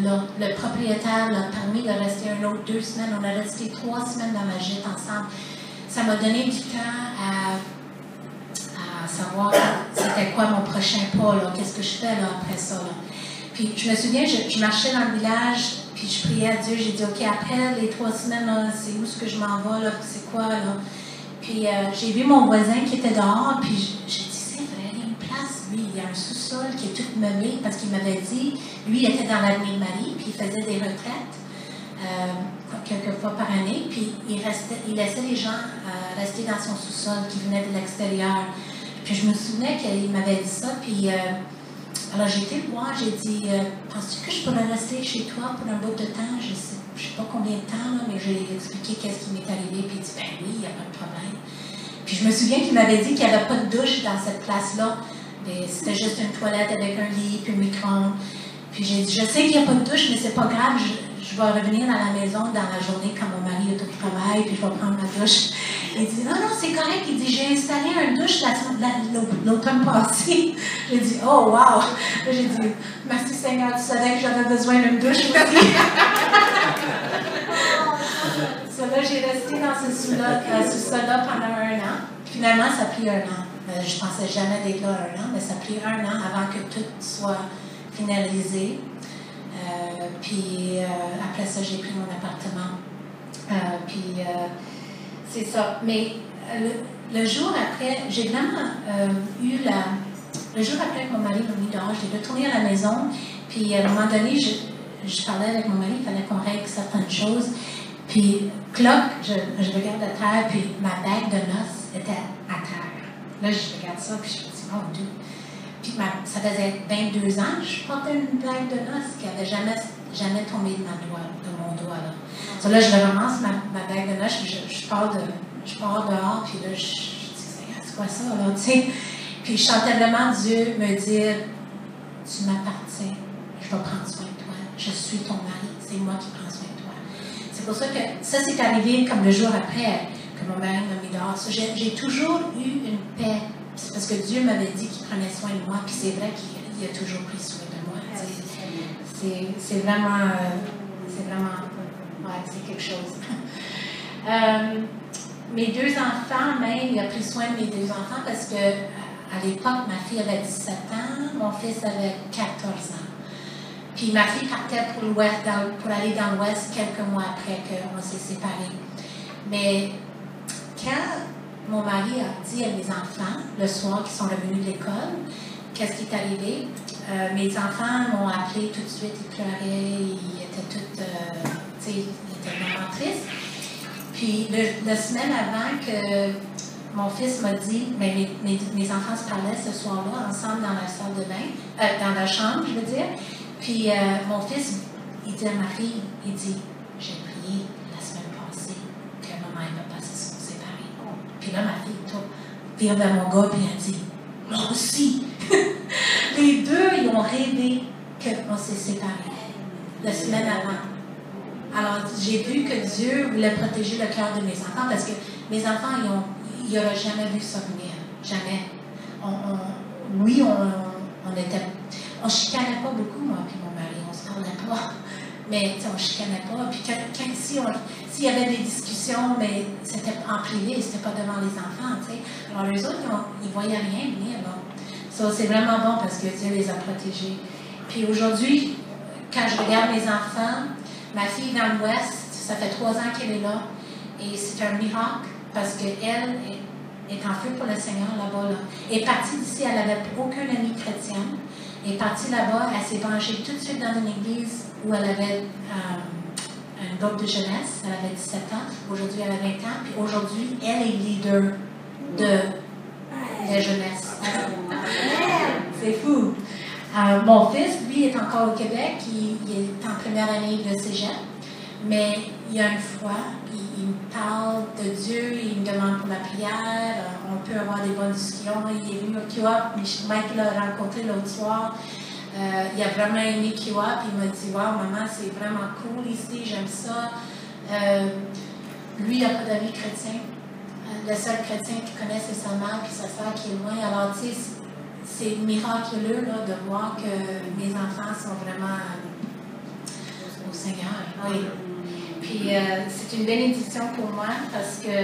là. Le propriétaire l'a permis de rester un autre 2 semaines. On a resté 3 semaines dans ma gîte ensemble. Ça m'a donné du temps à savoir c'était quoi mon prochain pas, là. Qu'est-ce que je fais là, après ça, là. Puis, je me souviens, je marchais dans le village, puis je priais à Dieu. J'ai dit, OK, après les 3 semaines, là, c'est où est-ce que je m'en vais, là, c'est quoi, là? Puis, j'ai vu mon voisin qui était dehors, puis j'ai dit, c'est vrai, il y a une place, lui, il y a un sous-sol qui est tout meublé, parce qu'il m'avait dit, lui, il était dans l'avenue de Marie, puis il faisait des retraites, quelques fois par année, puis il laissait les gens rester dans son sous-sol qui venait de l'extérieur. Puis, je me souvenais qu'il m'avait dit ça, puis... alors, j'ai été le voir, j'ai dit, penses-tu que je pourrais rester chez toi pour un bout de temps? Je ne sais pas combien de temps, là, mais j'ai expliqué qu'est-ce qui m'est arrivé, puis il dit, ben oui, il n'y a pas de problème. Puis je me souviens qu'il m'avait dit qu'il n'y avait pas de douche dans cette place-là. C'était juste une toilette avec un lit, puis un micro-ondes. Puis j'ai dit, je sais qu'il n'y a pas de douche, mais c'est pas grave, je vais revenir dans la maison dans la journée quand mon mari est au travail, puis je vais prendre ma douche. Il dit, non, c'est correct. Il dit, j'ai installé un douche l'automne passé. J'ai dit, oh, wow. J'ai dit, merci Seigneur, tu savais que j'avais besoin d'une douche aussi. So là, j'ai resté dans ce sous-sol-là pendant 1 an. Finalement, ça a pris 1 an. Je ne pensais jamais d'être là 1 an, mais ça a pris 1 an avant que tout soit finalisé. Puis après ça, j'ai pris mon appartement. C'est ça. Mais le jour après, j'ai vraiment le jour après que mon mari m'a mis dehors, j'ai retourné à la maison. Puis à un moment donné, je parlais avec mon mari, il fallait qu'on règle certaines choses. Puis, cloc, je regarde à terre, puis ma bague de noces était à terre. Là, je regarde ça, puis je me dis, mon Dieu. Puis, ça faisait 22 ans que je portais une bague de noces qui n'avait jamais jamais tombé de mon doigt. Là. So, là, je ramasse ma bague de noces, je pars dehors, puis là, je dis, c'est quoi ça, là, tu sais? Puis je sentais vraiment Dieu me dire, tu m'appartiens, je vais prendre soin de toi, je suis ton mari, c'est moi qui prends soin de toi. C'est pour ça que ça, c'est arrivé comme le jour après que mon mari m'a mis dehors. So, j'ai toujours eu une paix. C'est parce que Dieu m'avait dit qu'il prenait soin de moi, puis c'est vrai qu'il a toujours pris soin de moi. C'est vraiment, ouais, c'est quelque chose. Mes deux enfants, même, il a pris soin de mes deux enfants parce que à l'époque, ma fille avait 17 ans, mon fils avait 14 ans. Puis ma fille partait pour aller dans l'Ouest quelques mois après qu'on s'est séparés. Mais quand mon mari a dit à mes enfants, le soir qu'ils sont revenus de l'école, qu'est-ce qui est arrivé, mes enfants m'ont appelé tout de suite, ils pleuraient, ils étaient tous, tu sais, ils étaient vraiment tristes. Puis, la semaine avant que mon fils m'a dit, mais mes enfants se parlaient ce soir-là, ensemble dans la salle de bain, dans la chambre, je veux dire. Puis, mon fils, il dit à ma fille, il dit, j'ai prié la semaine passée que maman et papa se sont séparés. Puis là, ma fille, vient vers mon gars, puis elle dit, moi aussi. Les deux, ils ont rêvé qu'on s'est séparés la semaine avant. Alors, j'ai vu que Dieu voulait protéger le cœur de mes enfants parce que mes enfants, ils n'auraient jamais vu ça venir. Jamais. On chicanait pas beaucoup, moi et mon mari. On se parlait pas. Mais on chicanait pas. Puis s'il y avait des discussions, mais c'était en privé, c'était pas devant les enfants, tu sais. Alors, les autres, ils voyaient rien venir. So, c'est vraiment bon parce que Dieu les a protégés. Puis aujourd'hui, quand je regarde mes enfants, ma fille dans l'Ouest, ça fait 3 ans qu'elle est là. Et c'est un miracle parce qu'elle est en feu pour le Seigneur là-bas. Là. Elle est partie d'ici, elle n'avait aucun ami chrétien. Elle est partie là-bas, elle s'est branchée tout de suite dans une église où elle avait un groupe de jeunesse. Elle avait 17 ans. Aujourd'hui, elle a 20 ans. Puis aujourd'hui, elle est leader de jeunesse. C'est fou. Mon fils, lui, est encore au Québec. Il est en première année de cégep. Mais il a une foi. Il me parle de Dieu. Il me demande pour la prière. On peut avoir des bonnes discussions. Il est venu au Kiwap. Mike l'a rencontré l'autre soir. Il a vraiment aimé Kiwap. Il m'a dit, wow, maman, c'est vraiment cool ici. J'aime ça. Lui, il n'a pas d'amis chrétiens. Le seul chrétien qu'il connaît, c'est sa mère et sa soeur qui est loin. Alors, tu sais, c'est miraculeux là, de voir que mes enfants sont vraiment au Seigneur. Oui. Puis, c'est une bénédiction pour moi parce que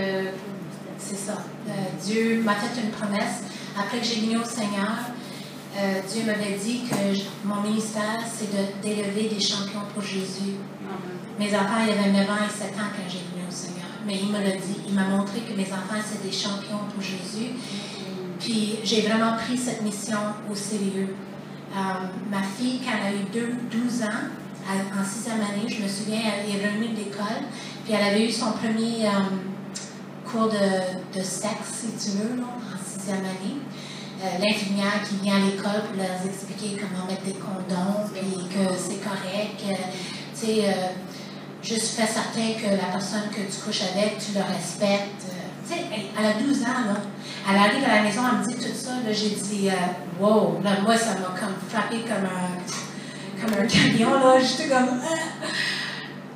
c'est ça. Dieu m'a fait une promesse. Après que j'ai venu au Seigneur, Dieu m'avait dit que mon ministère, c'est d'élever des champions pour Jésus. Mes enfants, ils avaient 9 ans et 7 ans quand j'ai venu au Seigneur. Mais il me l'a dit. Il m'a montré que mes enfants, c'est des champions pour Jésus. Puis j'ai vraiment pris cette mission au sérieux. Ma fille, quand elle a eu 12 ans, en 6e année, je me souviens, elle est revenue de l'école, puis elle avait eu son premier cours de sexe, si tu veux, là, en 6e année. L'infirmière qui vient à l'école pour leur expliquer comment mettre des condoms, puis que c'est correct. Tu sais, juste fais certain que la personne que tu couches avec, tu le respectes. Tu sais, elle a 12 ans, là. Elle arrive à la maison, elle me dit tout ça, là, j'ai dit, wow, là, moi, ça m'a comme frappé comme un camion, là, j'étais comme,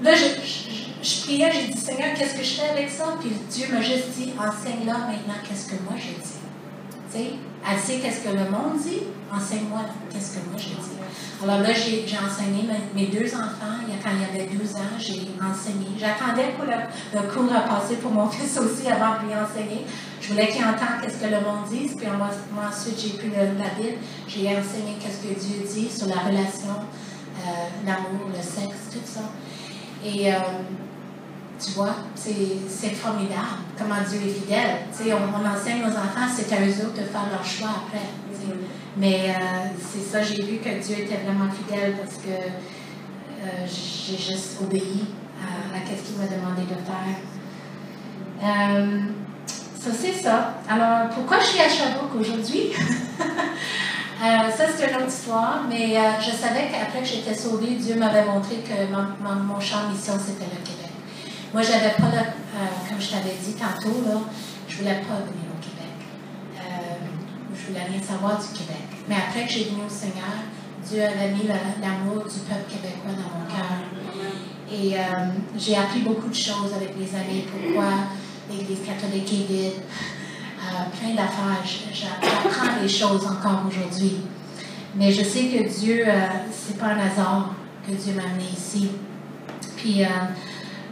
là, je priais, j'ai dit, Seigneur, qu'est-ce que je fais avec ça? Puis Dieu m'a juste dit, enseigne-leur maintenant, qu'est-ce que moi j'ai dit. Tu sais, elle sait qu'est-ce que le monde dit, enseigne-moi qu'est-ce que moi j'ai dit. Alors là, j'ai enseigné mes 2 enfants, quand il y avait 12 ans, j'ai enseigné. J'attendais pour le cours à passer pour mon fils aussi avant de lui enseigner. Je voulais qu'il entende qu'est-ce que le monde dit, puis moi ensuite j'ai pris la Bible, j'ai enseigné qu'est-ce que Dieu dit sur la relation, l'amour, le sexe, tout ça. Et tu vois, c'est formidable comment Dieu est fidèle. Tu sais, on enseigne aux enfants, c'est à eux autres de faire leur choix après. Tu sais. Mais c'est ça, j'ai vu que Dieu était vraiment fidèle parce que j'ai juste obéi à ce qu'il m'a demandé de faire. Ça, c'est ça. Alors, pourquoi je suis à Sherbrooke aujourd'hui? Ça, c'est une autre histoire, mais je savais qu'après que j'étais sauvée, Dieu m'avait montré que mon champ de mission, c'était le Québec. Moi, j'avais pas, comme je t'avais dit tantôt, là, je voulais pas venir au Québec. Je voulais rien savoir du Québec. Mais après que j'ai venu au Seigneur, Dieu avait mis l'amour du peuple québécois dans mon cœur. Et j'ai appris beaucoup de choses avec les années. Pourquoi l'Église catholique est vide. Plein d'affaires. J'apprends les choses encore aujourd'hui. Mais je sais que Dieu, c'est pas un hasard que Dieu m'a amené ici. Puis,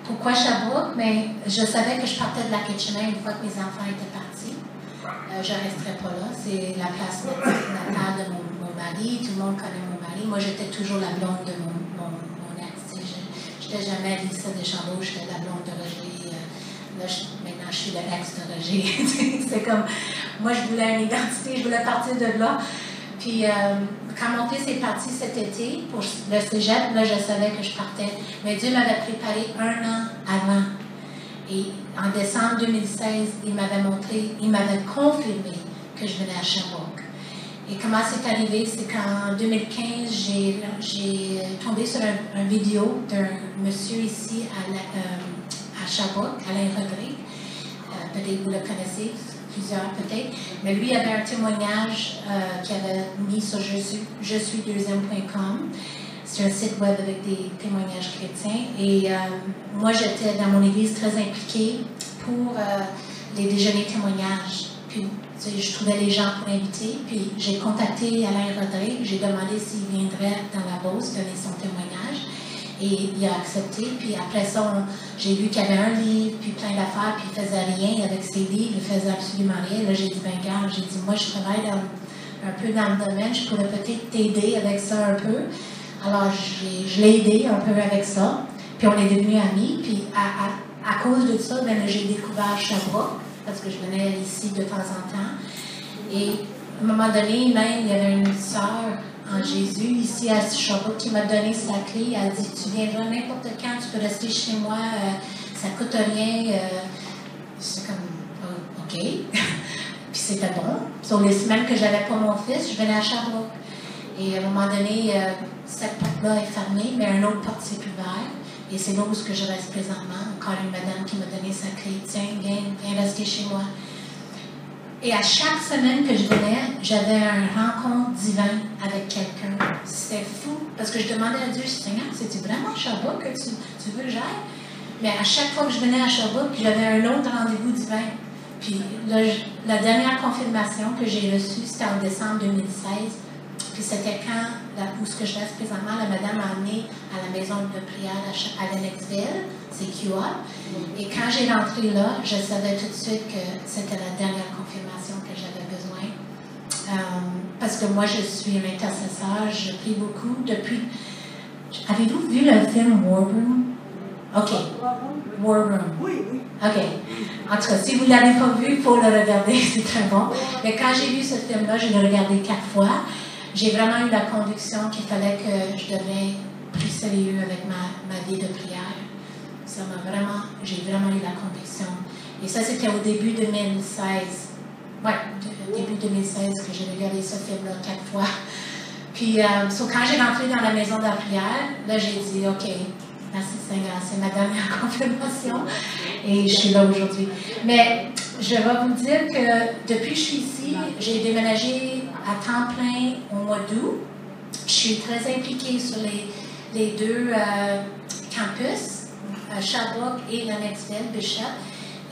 pourquoi Sherbrooke? Mais je savais que je partais de la Kitchener une fois que mes enfants étaient partis. Je ne resterais pas là. C'est la place natale de mon mari. Tout le monde connaît mon mari. Moi, j'étais toujours la blonde de mon ex. Je n'étais jamais Lisa Deschambault, j'étais la blonde de Roger. Là, maintenant, je suis l'ex de Roger. C'est comme, moi, je voulais une identité, je voulais partir de là. Puis, quand mon fils est parti cet été pour le cégep, là, je savais que je partais. Mais Dieu m'avait préparé 1 an avant. Et en décembre 2016, il m'avait confirmé que je venais à Sherbrooke. Et comment c'est arrivé? C'est qu'en 2015, j'ai tombé sur une vidéo d'un monsieur ici à Sherbrooke, Alain Rodrigue. Peut-être vous le connaissez, plusieurs peut-être. Mais lui avait un témoignage qu'il avait mis sur je suis deuxième.com. C'est un site web avec des témoignages chrétiens. Et moi, j'étais dans mon église très impliquée pour les déjeuners témoignages. Puis, tu sais, je trouvais les gens pour inviter. Puis, j'ai contacté Alain Rodrigue. J'ai demandé s'il viendrait dans la Beauce donner son témoignage. Et il a accepté. Puis, après ça, j'ai vu qu'il y avait un livre, puis plein d'affaires, puis il ne faisait rien avec ses livres. Il ne faisait absolument rien. Là, j'ai dit, ben, regarde, j'ai dit, moi, je travaille un peu dans le domaine. Je pourrais peut-être t'aider avec ça un peu. Alors, je l'ai aidé un peu avec ça. Puis, on est devenus amis. Puis, à cause de ça, ben, j'ai découvert Sherbrooke, parce que je venais ici de temps en temps. Et à un moment donné, même, il y avait une sœur en Jésus, ici à Sherbrooke, qui m'a donné sa clé. Elle a dit, tu viendras n'importe quand, tu peux rester chez moi, ça ne coûte rien. C'est comme, OK. Puis, c'était bon. Sur les semaines que j'avais pas mon fils, je venais à Sherbrooke. Et à un moment donné, cette porte-là est fermée, mais une autre porte s'est ouverte. Et c'est là où je reste présentement. Encore une madame qui m'a donné sa clé. Tiens, viens rester chez moi. Et à chaque semaine que je venais, j'avais une rencontre divine avec quelqu'un. C'était fou. Parce que je demandais à Dieu, Seigneur, c'est-tu vraiment Sherbrooke que tu veux que j'aille? Mais à chaque fois que je venais à Sherbrooke, j'avais un autre rendez-vous divin. Puis la dernière confirmation que j'ai reçue, c'était en décembre 2016. Puis c'était quand, où ce que je reste présentement, la madame m'a amenée à la maison de prière à Lennoxville, c'est QA. Et quand j'ai rentré là, je savais tout de suite que c'était la dernière confirmation que j'avais besoin. Parce que moi, je suis un intercesseur, je prie beaucoup depuis... Avez-vous vu le film War Room? OK. War Room. Oui. OK. En tout cas, si vous ne l'avez pas vu, il faut le regarder, c'est très bon. Mais quand j'ai vu ce film-là, je l'ai regardé 4 fois. J'ai vraiment eu la conviction qu'il fallait que je devienne plus sérieux avec ma vie de prière. J'ai vraiment eu la conviction. Et ça, c'était au début 2016. Oui, début 2016 que j'ai regardé ce film-là 4 fois. Puis, quand j'ai rentré dans la maison de la prière, là, j'ai dit, OK, merci Seigneur, c'est ma dernière confirmation. Et je suis là aujourd'hui. Mais je vais vous dire que depuis que je suis ici, j'ai déménagé à temps plein au mois d'août. Je suis très impliquée sur les 2 campus, Sherbrooke et Lennoxville, Bishop.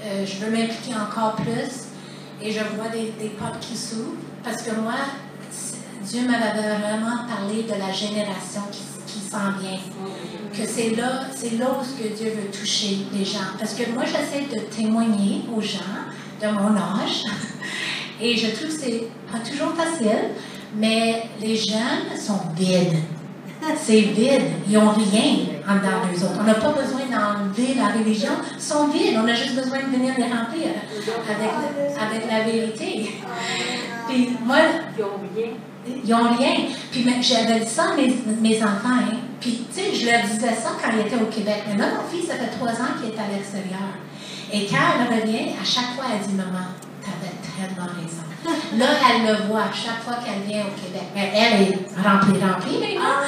Je veux m'impliquer encore plus et je vois des portes qui s'ouvrent parce que moi, Dieu m'avait vraiment parlé de la génération qui s'en vient. Que c'est là où que Dieu veut toucher les gens. Parce que moi, j'essaie de témoigner aux gens de mon âge. Et je trouve que c'est pas toujours facile, mais les jeunes sont vides. C'est vide. Ils n'ont rien en dedans d'eux autres. On n'a pas besoin d'enlever la religion. Ils sont vides. On a juste besoin de venir les remplir avec la vérité. Puis moi... Ils n'ont rien. Puis j'avais dit ça à mes enfants. Hein. Puis, tu sais, je leur disais ça quand ils étaient au Québec. Mais là, mon fils, ça fait 3 ans qu'il est à l'extérieur. Et quand elle revient, à chaque fois, elle dit, maman, t'avais tellement raison. Là, elle le voit chaque fois qu'elle vient au Québec. Mais elle est remplie maintenant.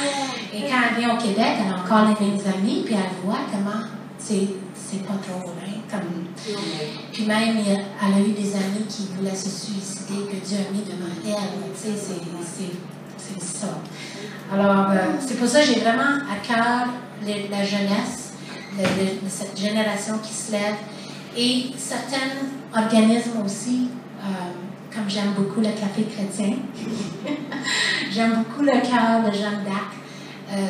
Et quand elle vient au Québec, elle a encore les mêmes amis, puis elle voit comment c'est pas trop vrai. Puis même, elle a eu des amis qui voulaient se suicider, que Dieu a mis devant elle. Tu sais, c'est ça. Alors, c'est pour ça que j'ai vraiment à cœur la jeunesse, cette génération qui se lève, et certains organismes aussi, comme j'aime beaucoup le Café chrétien. J'aime beaucoup le cœur de Jeanne d'Arc.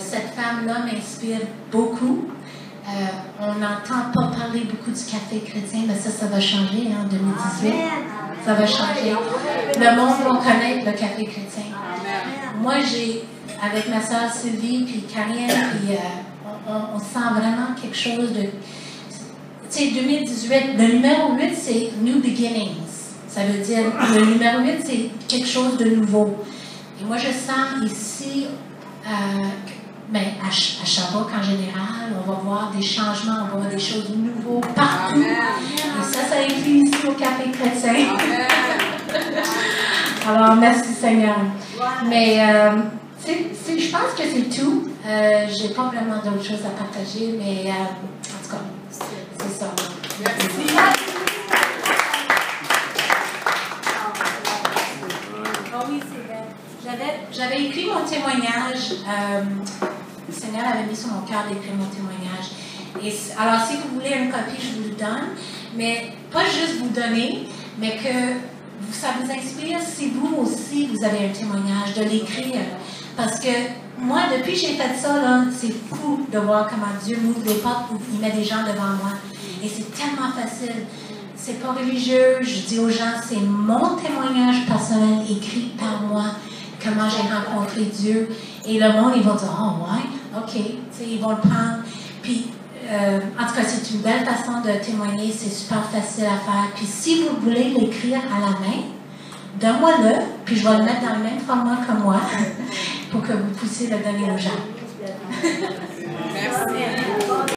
Cette femme-là m'inspire beaucoup. On n'entend pas parler beaucoup du Café chrétien, mais ça va changer en 2018. Amen. Ça va changer. Le monde va connaître le Café chrétien. Amen. Moi, avec ma soeur Sylvie, puis Karine, puis on sent vraiment quelque chose de... Tu sais, 2018, le numéro 8, c'est New Beginnings. Ça veut dire, le numéro 8, c'est quelque chose de nouveau. Et moi, je sens ici, à Sherbrooke en général, on va voir des changements, on va voir des choses nouvelles partout. Amen. Et ça inclut ici au Café chrétien. Alors, merci Seigneur. Mais, je pense que c'est tout. J'ai pas vraiment d'autres choses à partager, mais en tout cas, c'est ça. Merci. Oh oui, c'est vrai. J'avais écrit mon témoignage. Le Seigneur avait mis sur mon cœur d'écrire mon témoignage. Alors, si vous voulez une copie, je vous le donne. Mais pas juste vous donner, mais que ça vous inspire si vous aussi, vous avez un témoignage, de l'écrire. Parce que moi, depuis que j'ai fait ça, c'est fou de voir comment Dieu m'ouvre les portes où il met des gens devant moi. Et c'est tellement facile. C'est pas religieux. Je dis aux gens, c'est mon témoignage personnel écrit par moi. Comment j'ai rencontré Dieu. Et le monde, ils vont dire, oh ouais, ok. Ils vont le prendre. Puis, en tout cas, c'est une belle façon de témoigner. C'est super facile à faire. Puis, si vous voulez l'écrire à la main, donne-moi-le. Puis, je vais le mettre dans le même format que moi pour que vous puissiez le donner aux gens. Merci.